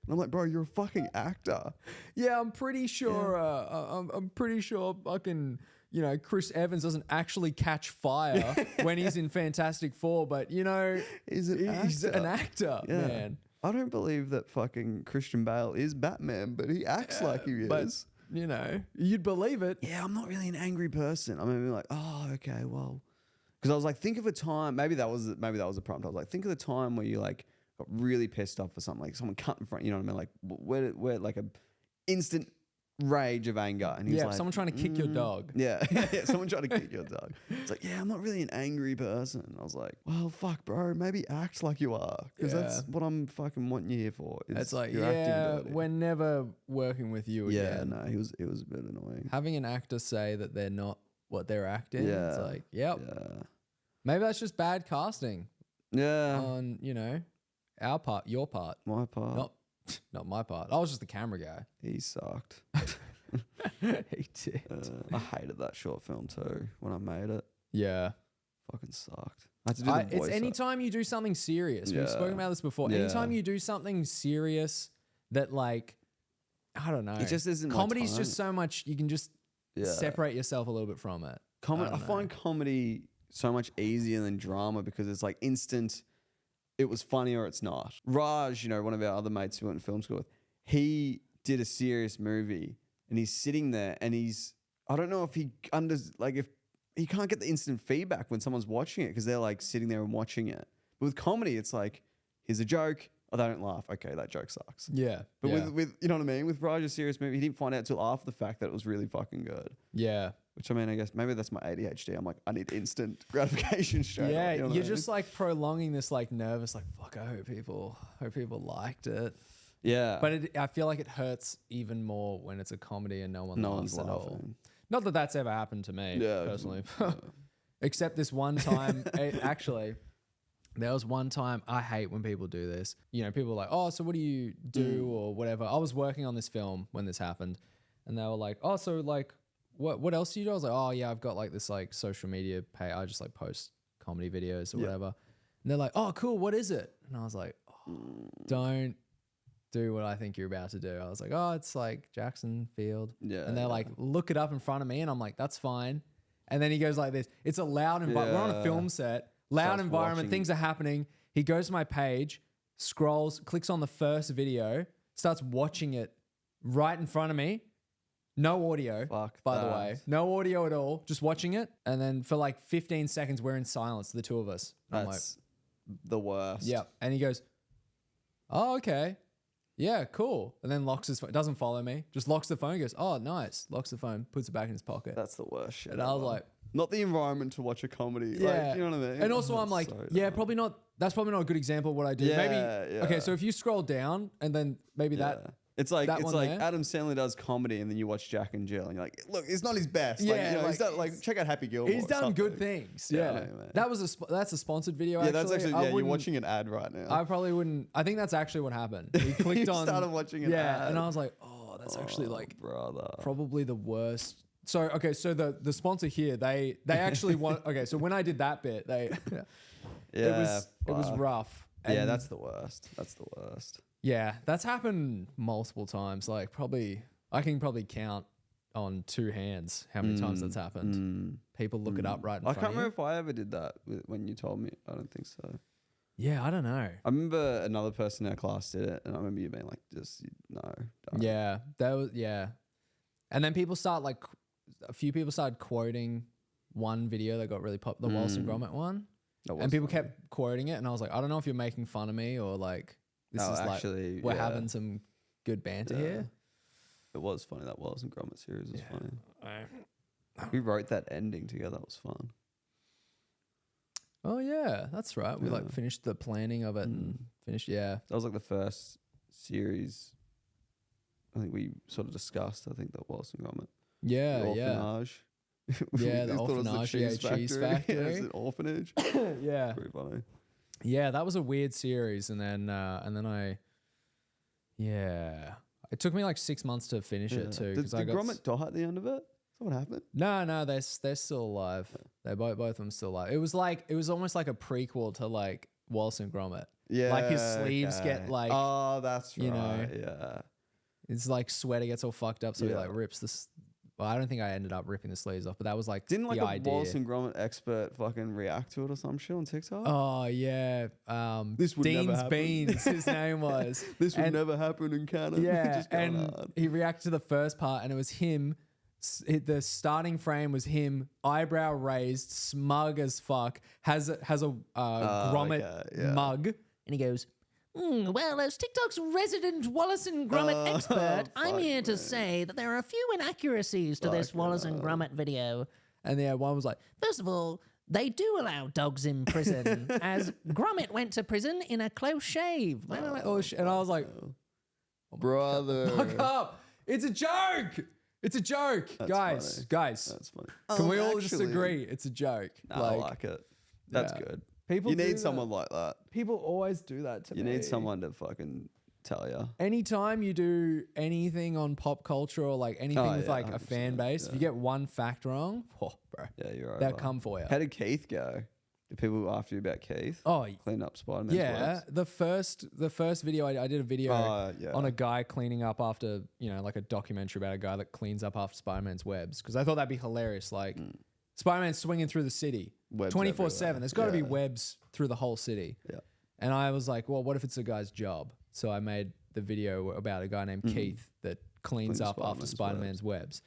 And I'm like, bro, you're a fucking actor. Yeah, I'm pretty sure. I'm pretty sure fucking, you know, Chris Evans doesn't actually catch fire when he's in Fantastic Four, but you know, he's an actor, man. I don't believe that fucking Christian Bale is Batman, but he acts like he is. But, you know, you'd believe it. Yeah, I'm not really an angry person. I'm maybe like, oh, okay, well, because I was like, think of a time. Maybe that was the prompt. I was like, think of the time where you like got really pissed off for something, like someone cut in front. You know what I mean? Like where like a instant rage of anger. And he's like, someone trying to kick your dog. Yeah, someone trying to kick your dog. It's like, yeah, I'm not really an angry person. I was like, well, fuck, bro, maybe act like you are, because that's what I'm fucking wanting you here for. It's like, yeah, we're never working with you again. Yeah, no, it was a bit annoying. Having an actor say that they're not what they're acting, it's like, yep. Yeah. Maybe that's just bad casting. Yeah. On, you know, our part, your part. My part. Not my part. I was just the camera guy. He sucked. He did. I hated that short film too when I made it. Yeah. Fucking sucked. I had to do the it's anytime you do something serious. We've spoken about this before. Yeah. Anytime you do something serious that, like, I don't know. It just isn't. Comedy's just so much, you can just separate yourself a little bit from it. I find comedy so much easier than drama because it's like instant. It was funny or it's not. Raj, you know, one of our other mates who went to film school with, he did a serious movie and he's sitting there and I don't know if if he can't get the instant feedback when someone's watching it because they're like sitting there and watching it. But with comedy, it's like, here's a joke. Oh, they don't laugh. Okay, that joke sucks. Yeah. But with you know what I mean? With Raj's serious movie, he didn't find out till after the fact that it was really fucking good. Yeah. Which, I mean, I guess maybe that's my ADHD. I'm like, I need instant gratification straight away. You know you're just like prolonging this like nervous, like, fuck, I hope people liked it. Yeah. But I feel like it hurts even more when it's a comedy and no one laughs at all. Not that that's ever happened to me personally. Except this one time, actually, there was one time, I hate when people do this. You know, people are like, oh, so what do you do or whatever. I was working on this film when this happened and they were like, oh, so like, what else do you do? I was like, oh yeah, I've got like this like social media page. I just like post comedy videos or whatever. And they're like, oh cool, what is it? And I was like, don't do what I think you're about to do. I was like, oh, it's like Jackson Field. Yeah. And they're like, look it up in front of me. And I'm like, that's fine. And then he goes like this. It's a loud environment. We're on a film set, loud environment, things are happening. He goes to my page, scrolls, clicks on the first video, starts watching it right in front of me. No audio, by the way. No audio at all. Just watching it. And then for like 15 seconds, we're in silence, the two of us. That's the worst. Yeah. And he goes, oh, okay. Yeah, cool. And then locks his phone. Doesn't follow me. Just locks the phone. Goes, oh, nice. Locks the phone. Puts it back in his pocket. That's the worst shit. And I was like, not the environment to watch a comedy. Yeah. Like, you know what I mean? And also I'm like, probably not. That's probably not a good example of what I do. Okay, so if you scroll down and then maybe that. It's like Adam Sandler does comedy and then you watch Jack and Jill and you're like, look, it's not his best. Yeah, like, you know, he's done, like, check out Happy Gilmore. He's done good things. Yeah. That's a sponsored video. Yeah, that's actually, you're watching an ad right now. I probably wouldn't. I think that's actually what happened. He clicked on. Started watching an ad. Yeah, and I was like, oh, that's actually like probably the worst. So, okay, so the sponsor here, they actually want, okay, so when I did that bit, it was rough. Yeah, that's the worst. That's the worst. Yeah, that's happened multiple times. Like I can probably count on two hands how many times that's happened. People look it up right in front of you. I can't remember if I ever did that when you told me. I don't think so. Yeah, I don't know. I remember another person in our class did it, and I remember you being like, just, no. Don't. Yeah, that was, And then a few people started quoting one video that got really popular, the Wallace and Gromit one. And people kept quoting it, and I was like, I don't know if you're making fun of me or like, this is actually, like, we're having some good banter here. It was funny. That Wallace and Gromit series was funny. We wrote that ending together. It was fun. Oh yeah, that's right. We like finished the planning of it and finished. Yeah, that was like the first series. I think we sort of discussed. I think that Wallace and Gromit. Yeah, the orphanage. Yeah, the orphanage, cheese factory. It's an orphanage. Yeah, very funny. Yeah, that was a weird series, and then it took me like 6 months to finish it too. Did Gromit die at the end of it? Is that what happened? No, they're still alive. They both of them still alive. It was almost like a prequel to like Wallace and Gromit. Yeah. Like his sleeves get like, oh, that's right. you know. Yeah. His like sweater gets all fucked up. So he like rips this. Well, I don't think I ended up ripping the sleeves off, but that was like Didn't like the a idea. Wallace and Gromit expert fucking react to it or some shit on TikTok? Oh yeah. This would never Dean's happen. Beans, his name was. This would never happen in Canada. Yeah, Just going and hard. he reacted to the first part, and it was him. The starting frame was him, eyebrow raised, smug as fuck, has a Gromit mug, and he goes, well, as TikTok's resident Wallace and Gromit expert, I'm here to say that there are a few inaccuracies to this Wallace and Gromit video. And the one was like, first of all, they do allow dogs in prison, as Gromit went to prison in a close shave. And I was like, brother. fuck up. It's a joke. It's a joke. Guys. That's funny. Can we all just agree it's a joke? No, I like it. That's good. People you do need that. someone like that. People always do that to me. You need someone to fucking tell you. Anytime you do anything on pop culture or like anything with like a fan base, if you get one fact wrong, bro, Yeah, you're right. they'll come for you. How did Keith go? Did people ask you about Keith? Oh, clean up Spider-Man's webs? the first video I did a video yeah. on a guy cleaning up after, you know, like a documentary about a guy that cleans up after Spider-Man's webs, because I thought that'd be hilarious. Like Spider-Man's swinging through the city 24/7. There's got to be webs through the whole city. Yeah. And I was like, well, what if it's a guy's job? So I made the video about a guy named Keith that cleans up after Spider-Man's webs.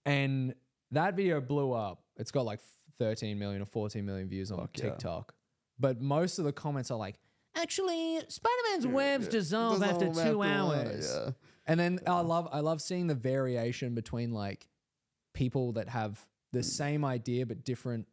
And that video blew up. It's got like 13 million or 14 million views on TikTok. But most of the comments are like, actually, Spider-Man's webs dissolve after 2 hours. Yeah. And then I love seeing the variation between like people that have the same idea but different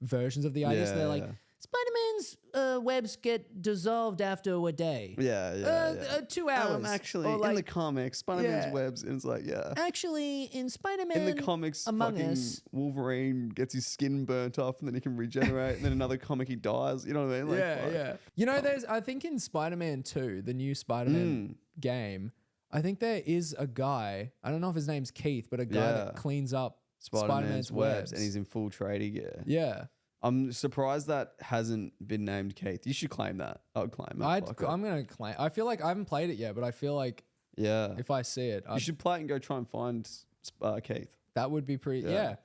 versions of the idea. So they're like, Spider-Man's webs get dissolved after a day. 2 hours. Actually, like, in the comics, Spider-Man's webs, and it's like, actually, in Spider-Man, in the comics, Among fucking Us, Wolverine gets his skin burnt off and then he can regenerate, and then another comic he dies. You know what I mean? Like, You know, I think in Spider-Man 2, the new Spider-Man game, I think there is a guy, I don't know if his name's Keith, but a guy that cleans up Spider-Man's webs. And he's in full tradie gear. Yeah. I'm surprised that hasn't been named Keith. You should claim that. I would claim it. I'm going to claim. I feel like I haven't played it yet, but I feel like if I see it, you should play it and go try and find Keith. That would be pretty. Yeah.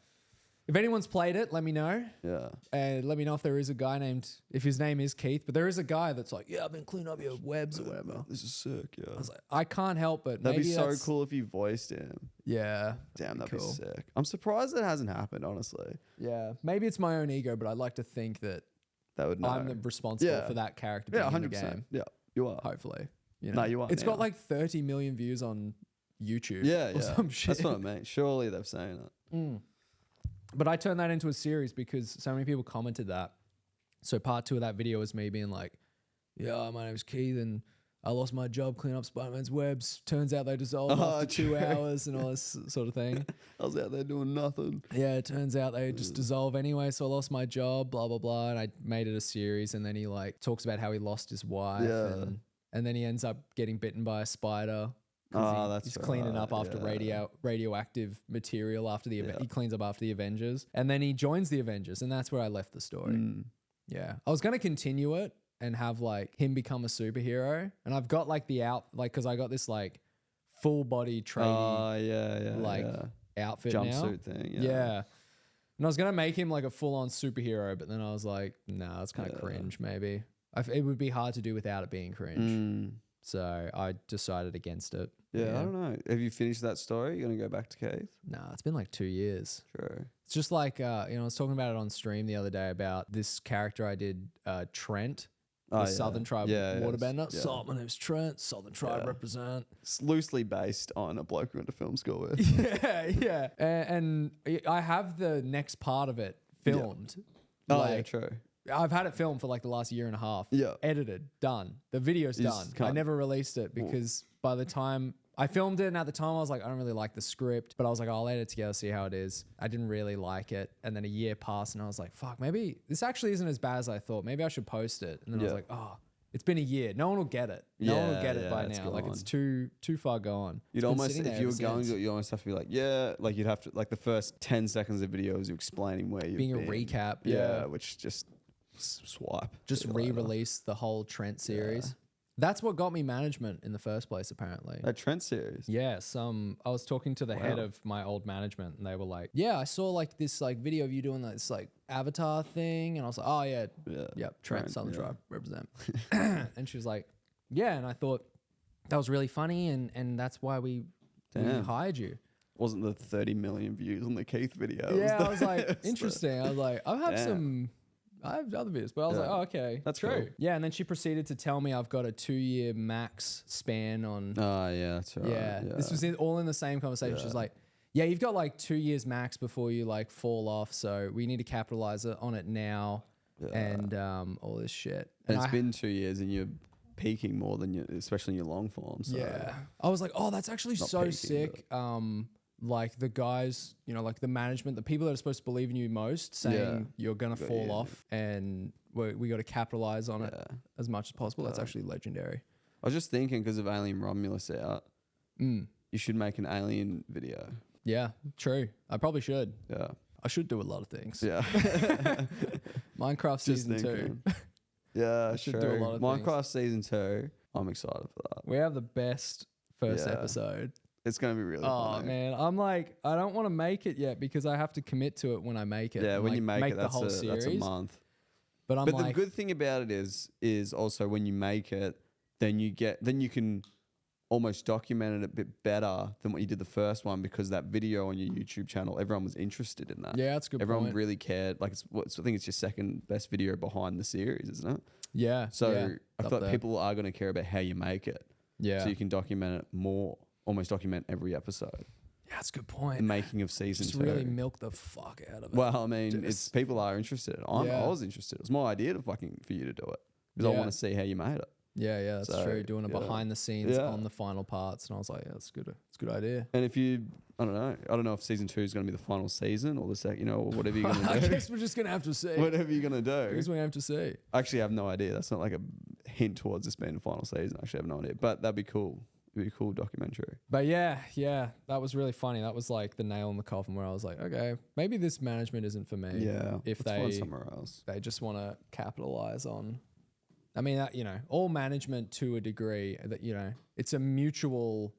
If anyone's played it, let me know. Yeah. And let me know if there is a guy named, if his name is Keith, but there is a guy that's like, I've been cleaning up your webs or whatever. This is sick. Yeah. I was like, I can't help but that'd maybe be so cool if you voiced him. Yeah. Damn, that'd be sick. I'm surprised that hasn't happened, honestly. Yeah. Maybe it's my own ego, but I'd like to think that would know. I'm responsible for that character being 100%. In the game. Yeah, you are. Hopefully. You know? No, you are. It's got like 30 million views on YouTube. Yeah, some shit. That's what I mean. Surely they've seen it. But I turned that into a series because so many people commented that. So part 2 of that video was me being like, yeah, my name's Keith and I lost my job cleaning up Spider-Man's webs. Turns out they dissolved after 2 hours and all this sort of thing. I was out there doing nothing. Yeah, it turns out they just dissolve anyway, so I lost my job, blah, blah, blah. And I made it a series, and then he like talks about how he lost his wife and then he ends up getting bitten by a spider. He's cleaning up after radioactive material after the event. He cleans up after the Avengers, and then he joins the Avengers, and that's where I left the story. Yeah, I was gonna continue it and have like him become a superhero, and I've got like because I got this like full body tradie outfit jumpsuit thing. Yeah. And I was gonna make him like a full on superhero, but then I was like, nah, that's kind of cringe. Maybe it would be hard to do without it being cringe. So I decided against it. Yeah, I don't know. Have you finished that story? You're going to go back to Keith? Nah, it's been like 2 years. True. It's just like, I was talking about it on stream the other day about this character I did, Trent, the Southern Tribe waterbender. Yeah. So my name's Trent, Southern Tribe represent. It's loosely based on a bloke we went to film school with. Yeah. And I have the next part of it filmed. Yeah. True. I've had it filmed for like the last year and a half. Yeah. Edited, done. The video's done. I never released it because by the time I filmed it, and at the time I was like, I don't really like the script, but I was like, I'll edit it together, see how it is. I didn't really like it. And then a year passed and I was like, fuck, maybe this actually isn't as bad as I thought. Maybe I should post it. And then I was like, oh, it's been a year. No one will get it. No one will get it by now. Like it's too far gone. You'd almost, if you were going to it, you almost have to be like, like you'd have to, like the first 10 seconds of video is you explaining where you've been. Being a recap. Yeah, which just... swipe. Just re-release the whole Trent series. Yeah. That's what got me management in the first place, apparently. A Trent series? Yeah, I was talking to the head of my old management, and they were like, yeah, I saw like this like video of you doing this like avatar thing. And I was like, oh yeah, yep, Trent, Southern Tribe, represent. And she was like, yeah. And I thought that was really funny, and that's why we hired you. Wasn't the 30 million views on the Keith video? Yeah, I was like, interesting. I was like, I have other videos, but I was like, oh, okay. That's true. Cool. Yeah, and then she proceeded to tell me I've got a 2-year max span on. Oh, yeah, that's right. Yeah, this was all in the same conversation. She's like, yeah, you've got like 2 years max before you like fall off, so we need to capitalize on it now and all this shit. And it's been 2 years and you're peaking more than you, especially in your long form. So yeah. I was like, oh, that's actually so peaking, sick. Like the guys, you know, like the management, the people that are supposed to believe in you most saying you're going to fall off and we got to capitalize on it as much as possible. That's actually legendary. I was just thinking because of Alien Romulus out, you should make an Alien video. Yeah, true. I probably should. Yeah. I should do a lot of things. Yeah. Minecraft season 2. Yeah, should do a lot of Minecraft season 2. I'm excited for that. We have the best first episode. It's going to be really funny. Oh, man. I'm like, I don't want to make it yet because I have to commit to it when I make it. Yeah, when you make it, the whole series. That's a month. But the good thing about it is also when you make it, then you can almost document it a bit better than what you did the first one because that video on your YouTube channel, everyone was interested in that. Yeah, that's a good Everyone point. really cared. Like, I think it's your second best video behind the series, isn't it? Yeah. So I feel like people are going to care about how you make it. Yeah. So you can document it more. Almost document every episode. Yeah, that's a good point. The making of season 2. Just really milk the fuck out of it. Well, I mean, it's people are interested. I was interested. It was my idea for you to do it because I want to see how you made it. Yeah, that's true. Doing it behind the scenes on the final parts, and I was like, yeah, that's good. It's a good idea. And if I don't know if season 2 is going to be the final season or the second, or whatever you're going to do. I guess we're just going to have to see. Whatever you're going to do. I guess we have to see. I actually have no idea. That's not like a hint towards this being the final season. I actually have no idea, but that'd be cool. It'd be a cool documentary. But yeah, that was really funny. That was like the nail in the coffin where I was like, okay, maybe this management isn't for me. Yeah, if let's find somewhere else. They just want to capitalize on. I mean, all management to a degree that, it's a mutual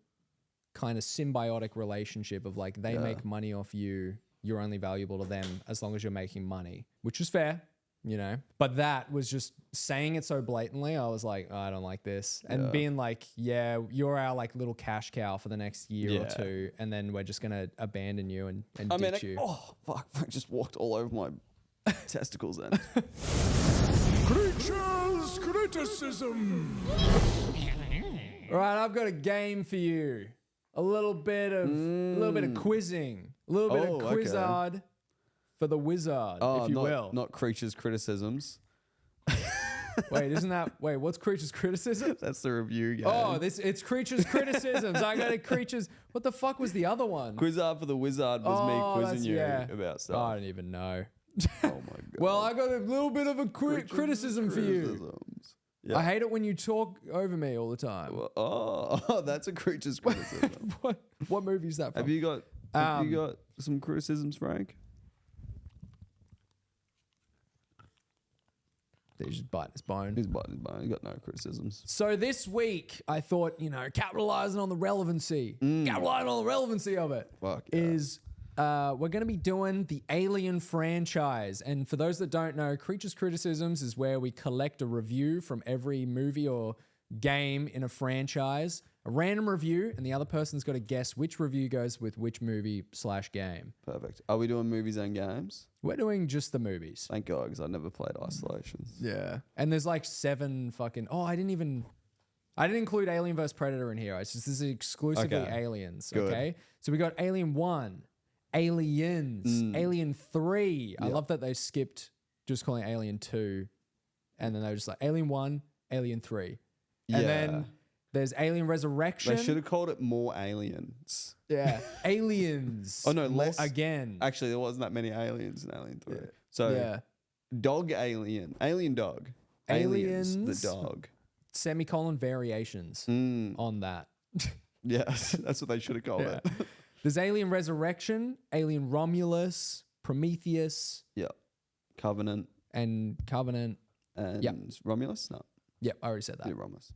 kind of symbiotic relationship of like they make money off you. You're only valuable to them as long as you're making money, which is fair, But that was just saying it so blatantly. I was like, oh, I don't like this. And being like, yeah, you're our like little cash cow for the next year or two. And then we're just going to abandon you and ditch you. Oh, fuck. I just walked all over my testicles then. Creatures criticism. All right, I've got a game for you. A little bit of quizzing, a little bit of quizzard for the wizard, if you will. Not creatures criticisms. Wait, what's creatures criticism? That's the review game. Oh, it's creatures criticisms. I got creatures. What the fuck was the other one? Quizard for the wizard was me quizzing you about stuff. I don't even know. Oh my god. Well, I got a little bit of a criticism for you. Yeah. I hate it when you talk over me all the time. Well, that's a creature's criticism. What movie is that from? Have you got some criticisms, Frank? He's just biting his bone. He's biting his bone. He's got no criticisms. So this week, I thought, capitalizing on the relevancy. Capitalizing on the relevancy of it. Is we're going to be doing the Alien franchise. And for those that don't know, Creatures Criticisms is where we collect a review from every movie or game in a franchise. A random review, and the other person's got to guess which review goes with which movie/game. Perfect. Are we doing movies and games? We're doing just the movies. Thank God, because I never played Isolations. Yeah. And there's like 7 fucking... Oh, I didn't include Alien vs. Predator in here. This is exclusively Aliens, okay? So we got Alien 1, Aliens, Alien 3. I love that they skipped just calling it Alien 2. And then they were just like Alien 1, Alien 3. And then... There's Alien Resurrection. They should have called it More Aliens. Yeah. Aliens. Oh, no, less. Again. Actually, there wasn't that many aliens in Alien 3. Yeah. So, Dog Alien. Alien Dog. Aliens the dog. Semicolon variations on that. Yes, that's what they should have called it. There's Alien Resurrection, Alien Romulus, Prometheus. Yeah. Covenant. and Covenant. And Romulus? No. Yep, I already said that. Yeah, Romulus.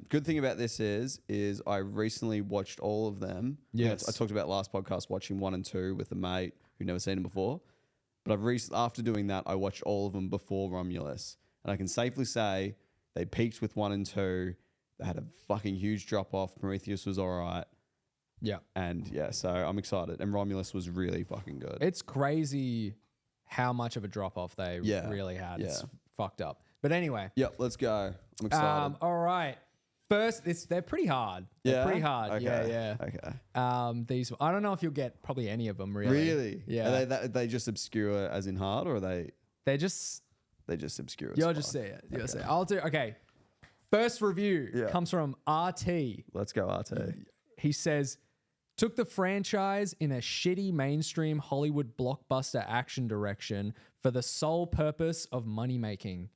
Good thing about this is I recently watched all of them. Yes. I talked about last podcast watching 1 and 2 with a mate who'd never seen them before. But after doing that, I watched all of them before Romulus. And I can safely say they peaked with 1 and 2. They had a fucking huge drop off. Prometheus was all right. Yeah. And yeah, so I'm excited. And Romulus was really fucking good. It's crazy how much of a drop off they really had. Yeah. It's fucked up. But anyway. Yep, let's go. I'm excited. All right. First, they're pretty hard. They're pretty hard. Okay. Yeah. Okay. These I don't know if you'll get probably any of them really. Really? Yeah. Are they just obscure as in hard, or are they? They're just obscure. You'll just see it. You'll see it. I'll do. Okay. First review comes from RT. Let's go, RT. He says, took the franchise in a shitty mainstream Hollywood blockbuster action direction for the sole purpose of money making.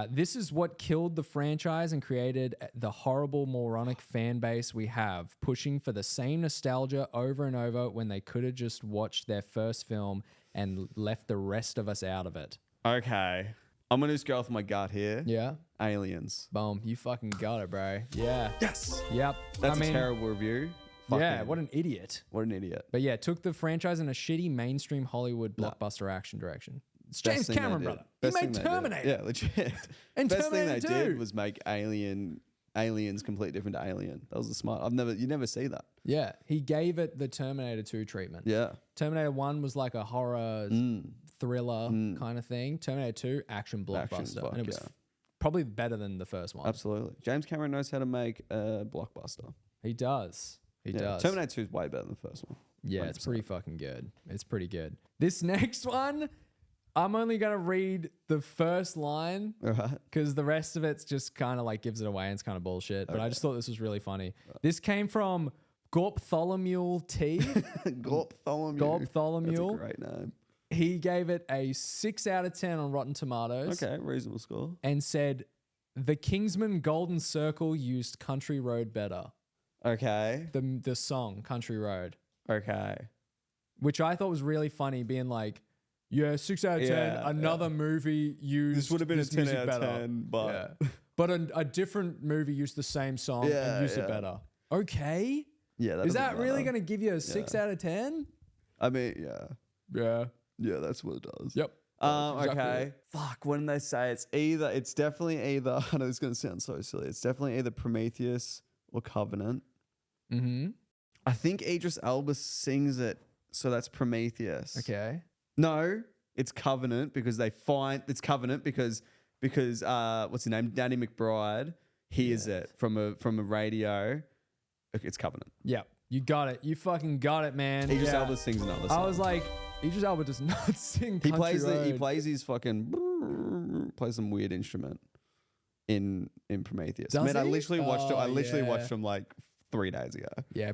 This is what killed the franchise and created the horrible moronic fan base we have, pushing for the same nostalgia over and over when they could have just watched their first film and left the rest of us out of it. Okay. I'm going to just go off my gut here. Yeah. Aliens. Boom. You fucking got it, bro. Yeah. Yes. Yep. That's a terrible review. Yeah, what an idiot. What an idiot. But yeah, took the franchise in a shitty mainstream Hollywood blockbuster action direction. It's James Cameron, brother. He made Terminator. Yeah, legit. And Best Terminator thing they did was make Aliens completely different to Alien. That was the smart. You never see that. Yeah, he gave it the Terminator 2 treatment. Yeah. Terminator 1 was like a horror thriller kind of thing. Terminator 2, action blockbuster. And it was probably better than the first one. Absolutely. James Cameron knows how to make a blockbuster. He does. He does. Terminator 2 is way better than the first one. Yeah, 100%. It's pretty fucking good. It's pretty good. This next one, I'm only going to read the first line because the rest of it's just kind of like gives it away and it's kind of bullshit. But I just thought this was really funny. This came from Gorptholomew T. Gorptholomew. That's a great name. He gave it a 6 out of 10 on Rotten Tomatoes. Okay, reasonable score. And said, the Kingsman Golden Circle used Country Road better. Okay. The song Country Road. Okay. Which I thought was really funny, being like, yeah, 6 out of 10. Another movie used this would have been a 10 out of better. 10, but but a different movie used the same song and used it better. Okay. Yeah, is that really going to give you a 6 out of 10? I mean, yeah, that's what it does. Yep. Okay. Fuck. When they say it's definitely either. I know this is going to sound so silly. It's definitely either Prometheus or Covenant. Mm-hmm. I think Idris Elba sings it, so that's Prometheus. Okay. No, it's Covenant because it's Covenant because what's his name? Danny McBride hears it from a radio. It's Covenant. Yep. You got it. You fucking got it, man. Idris Elba sings another song. I was like, Idris Elba does not sing He Country Road. He plays his fucking plays some weird instrument in Prometheus. Does I he? literally watched it. I literally watched him like 3 days ago. Yeah.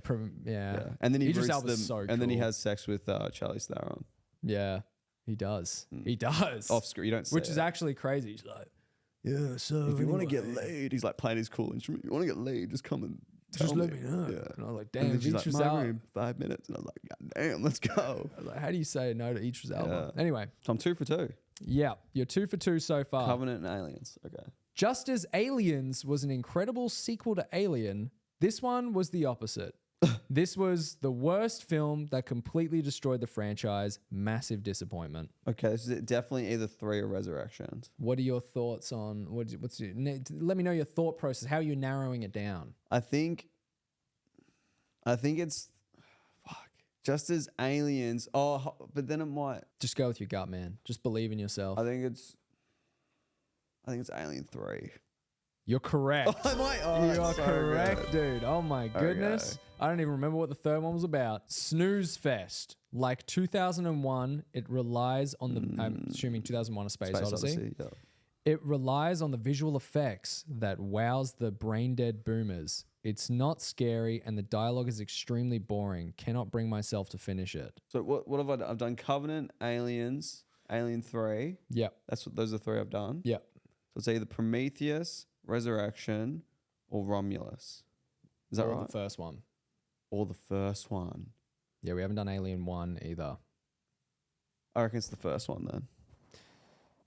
And then he Idris roots Elba's them, so and then he cool. has sex with Charlize Theron. Yeah. He does. He does. Off screen, you don't see Which it. is actually crazy. He's like, yeah, so If you want to get laid, he's like playing his cool instrument. You want to get laid, just come and just tell let me know. Yeah. And I was like, And damn, then she's like, Idris my Elba. room, 5 minutes. And I was like, God damn, let's go. I was like, how do you say no to Idris Elba? Yeah. Anyway. So I'm 2 for 2. Yeah. You're 2 for 2 so far. Covenant and Aliens. Okay. Just as Aliens was an incredible sequel to Alien, this one was the opposite. This was the worst film that completely destroyed the franchise. Massive disappointment. Okay, this is definitely either 3 or Resurrections. What are your thoughts on let me know your thought process. How are you narrowing it down? I think it's just as Aliens. Oh, but then it might. Just go with your gut, man. Just believe in yourself. I think it's Alien 3. You're correct. You are so correct, good. dude. Oh my goodness. Okay. I don't even remember what the third one was about. Snooze Fest. Like 2001, it relies on the, I'm assuming 2001 A Space Odyssey. Yeah. It relies on the visual effects that wows the brain dead boomers. It's not scary and the dialogue is extremely boring. Cannot bring myself to finish it. So what have I done? I've done Covenant, Aliens, Alien 3. Yep. Those are 3 I've done. Yep. So it's either Prometheus, Resurrection, or Romulus. Is that Or right? the first one. Or the first one. Yeah, we haven't done Alien 1 either. I reckon it's the first one then.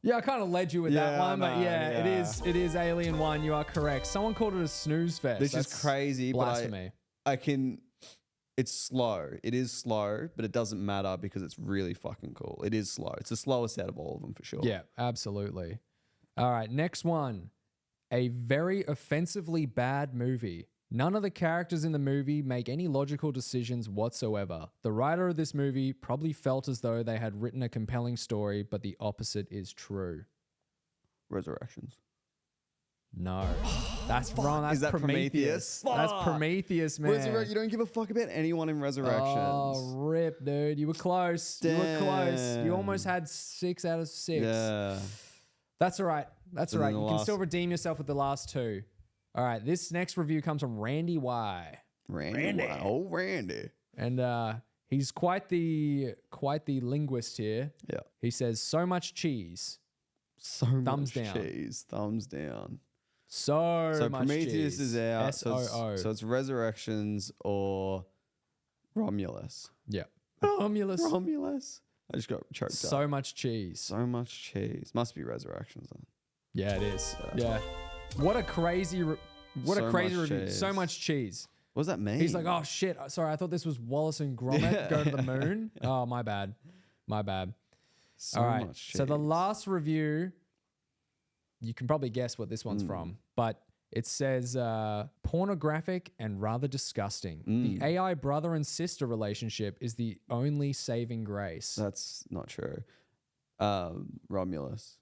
Yeah, I kind of led you with that Yeah, one, I but know, yeah, yeah. it is Alien 1. You are correct. Someone called it a snooze fest. This That's is crazy, blasphemy. but I can. It's slow. It is slow, but it doesn't matter because it's really fucking cool. It is slow. It's the slowest out of all of them for sure. Yeah, absolutely. All right, next one. A very offensively bad movie. None of the characters in the movie make any logical decisions whatsoever. The writer of this movie probably felt as though they had written a compelling story, but the opposite is true. Resurrections. No. That's wrong. That's Is that Prometheus. Prometheus? That's Fuck. Prometheus, man. You don't give a fuck about anyone in Resurrections. Oh, rip, dude. You were close. You were close. You almost had 6 out of 6. Yeah. That's all right. That's all And right. then You the can last- still redeem yourself with the last 2. All right. This next review comes from Randy Y. Randy. Oh, Randy. And he's quite the linguist here. Yeah. He says, so much cheese. So Thumbs much down. cheese. Thumbs down. So much Prometheus cheese. is out. S-O-O. So it's Resurrections or Romulus. Yeah. Romulus. Romulus. I just got choked up. So much cheese. So much cheese. Must be Resurrections then. Yeah, it is. Yeah. What a crazy review. cheese. So much cheese. What does that mean? He's like, oh shit, sorry, I thought this was Wallace and Gromit go to the moon. Oh, my bad. My bad. so All right. much So the cheese. last review, you can probably guess what this one's from, but it says pornographic and rather disgusting. The AI brother and sister relationship is the only saving grace. That's not true. Romulus.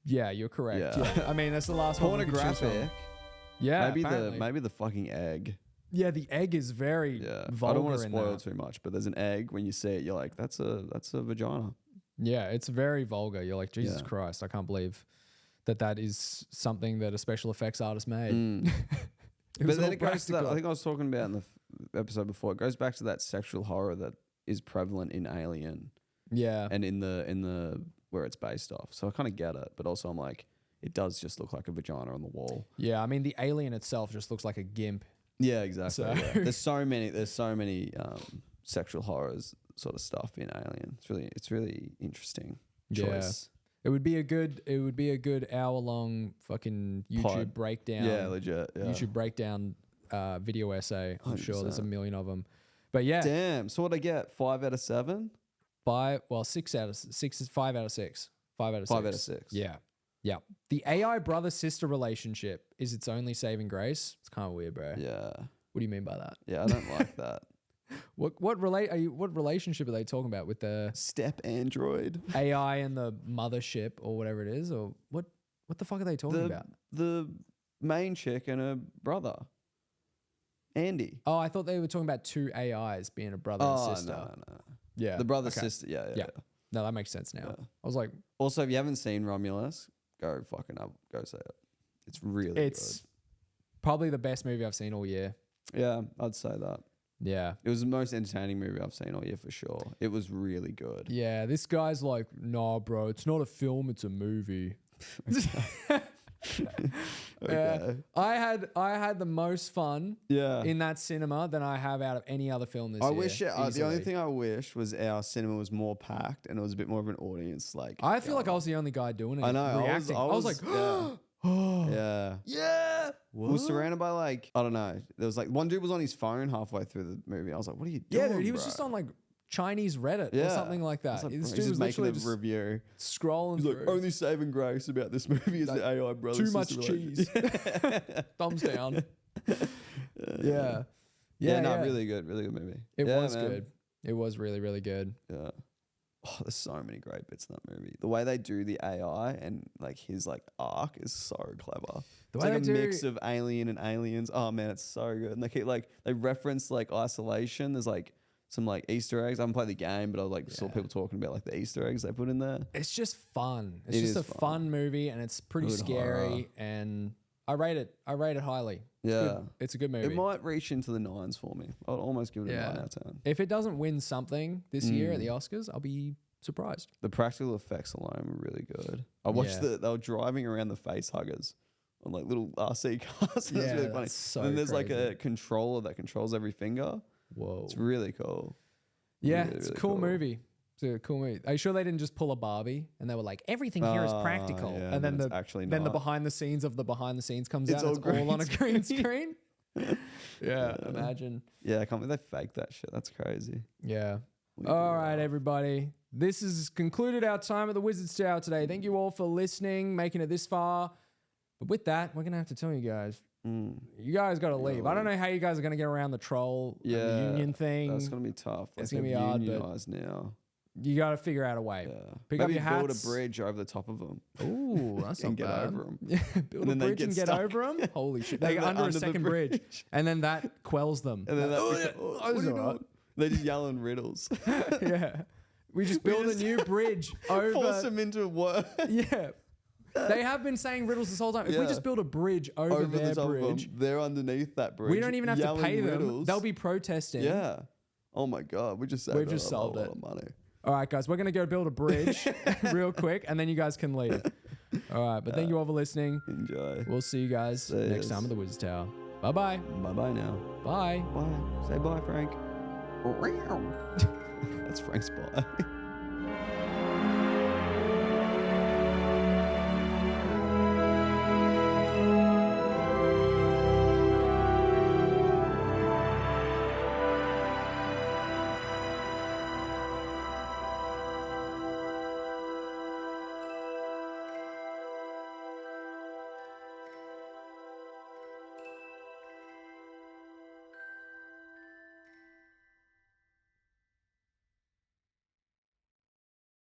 Yeah, you're correct. Yeah. Yeah. I mean, that's the last one. we could choose from. Pornographic. Yeah, Maybe apparently. the fucking egg. Yeah, the egg is very vulgar. I don't want to in spoil that. too much, but there's an egg. When you see it, you're like, that's a vagina. Yeah, it's very vulgar. You're like, Jesus Yeah. Christ, I can't believe that is something that a special effects artist made. It was But then all it goes to that. practical. I think I was talking about in the episode before. It goes back to that sexual horror that is prevalent in Alien Yeah. and in the where it's based off. So I kind of get it, but also I'm like, it does just look like a vagina on the wall. Yeah, I mean, the alien itself just looks like a gimp. Yeah, exactly. So- yeah. There's so many sexual horrors sort of stuff in Alien. It's really interesting choice. It would be a good hour-long fucking YouTube Pod. breakdown. Yeah, legit. Yeah. YouTube breakdown video essay. I'm sure there's a 100%. million of them. But yeah, Damn. So what I get? 5 out of 7. 5 out of 6 is 5 out of 6. 5 out of 6. 5 out of 6. Yeah. Yeah. The AI brother-sister relationship is its only saving grace. It's kind of weird, bro. Yeah. What do you mean by that? Yeah, I don't like that. What relationship are they talking about with the Step android. AI and the mothership or whatever it is? Or what the fuck are they talking about? The main chick and her brother, Andy. Oh, I thought they were talking about 2 AIs being a brother and sister. No. Yeah. The brother okay. sister. Yeah. No, that makes sense now. Yeah. I was like, Also, if you haven't seen Romulus, go fucking up. Go see it. It's really it's probably the best movie I've seen all year. good. Yeah, I'd say that. Yeah. It was the most entertaining movie I've seen all year for sure. It was really good. Yeah. This guy's like, nah, bro, it's not a film, it's a movie. Okay. I had the most fun Yeah. in that cinema than I have out of any other film this I year. wish the only easily. thing I wish was our cinema was more packed and it was a bit more of an audience. Like I feel like I was the only guy doing it. I know. Reacting. I was like, yeah. yeah. We were surrounded by like, I don't know. There was like one dude was on his phone halfway through the movie. I was like, what are you doing? Yeah, dude, he was bro? just on like Chinese Reddit or Yeah. something like I that. was like, This bro, dude he's was just making literally a just review. scrolling He's like, through. only saving grace about this movie is the AI brother. Too much cheese. Thumbs down. Yeah. Yeah, no, really good movie. It Yeah, was man. good. It was really, really good. Yeah. Oh, there's so many great bits in that movie. The way they do the AI and like his like arc is so clever. The It's way like a they do- mix of Alien and Aliens. Oh man, it's so good. And they keep like they reference like isolation. There's like some like Easter eggs. I haven't played the game, but I like saw people talking about like the Easter eggs they put in there. It's just fun. It's It just is a fun movie and it's pretty Good scary horror. and I rate it highly. It's Yeah. good. It's a good movie. It might reach into the 9s for me. I'd almost give it a 9 out of 10. If it doesn't win something this year at the Oscars, I'll be surprised. The practical effects alone were really good. I watched Yeah. they were driving around the face huggers on like little RC cars. It was Yeah, really funny. that's so and then there's like crazy. a controller that controls every finger. Whoa. It's really cool. Yeah, Really, it's a really cool cool. movie. It's It's a cool movie. Are you sure they didn't just pull a Barbie and they were like, everything here is practical? Yeah, and then it's actually then the not. behind the scenes of the behind the scenes comes It's out. all And it's all on a green screen. screen. Yeah, imagine. Yeah, I can't believe they faked that shit. That's crazy. Yeah. All right, everybody. This has concluded our time at the Wizard's Tower today. Thank you all for listening, making it this far. But with that, we're going to have to tell you guys. You guys got to leave. I don't know how you guys are going to get around the troll and the union thing. That's going to be tough. It's like, going to be hard. unionized now. You got to figure out a way. Yeah. Pick Maybe up your hats. build a bridge over the top of them. Ooh, that's and not get bad. over them. Yeah, build a bridge and get over them. Holy shit! They get under a second bridge, and then that quells them. And then what are you doing? They just yell in riddles. Yeah, we just build a new bridge over. Force them into work. Yeah, they have been saying riddles this whole time. If we just build a bridge over their the top bridge, of them, they're underneath that bridge. we don't even have to pay them. riddles. They'll be protesting. Yeah. Oh my god, we just We've just solved it. Money. All right, guys, we're going to go build a bridge real quick, and then you guys can leave. All right, but thank you all for listening. Enjoy. We'll see you guys next time at the Wizard's Tower. Bye-bye. Bye-bye now. Bye. Bye. Say bye, Frank. That's Frank's bye.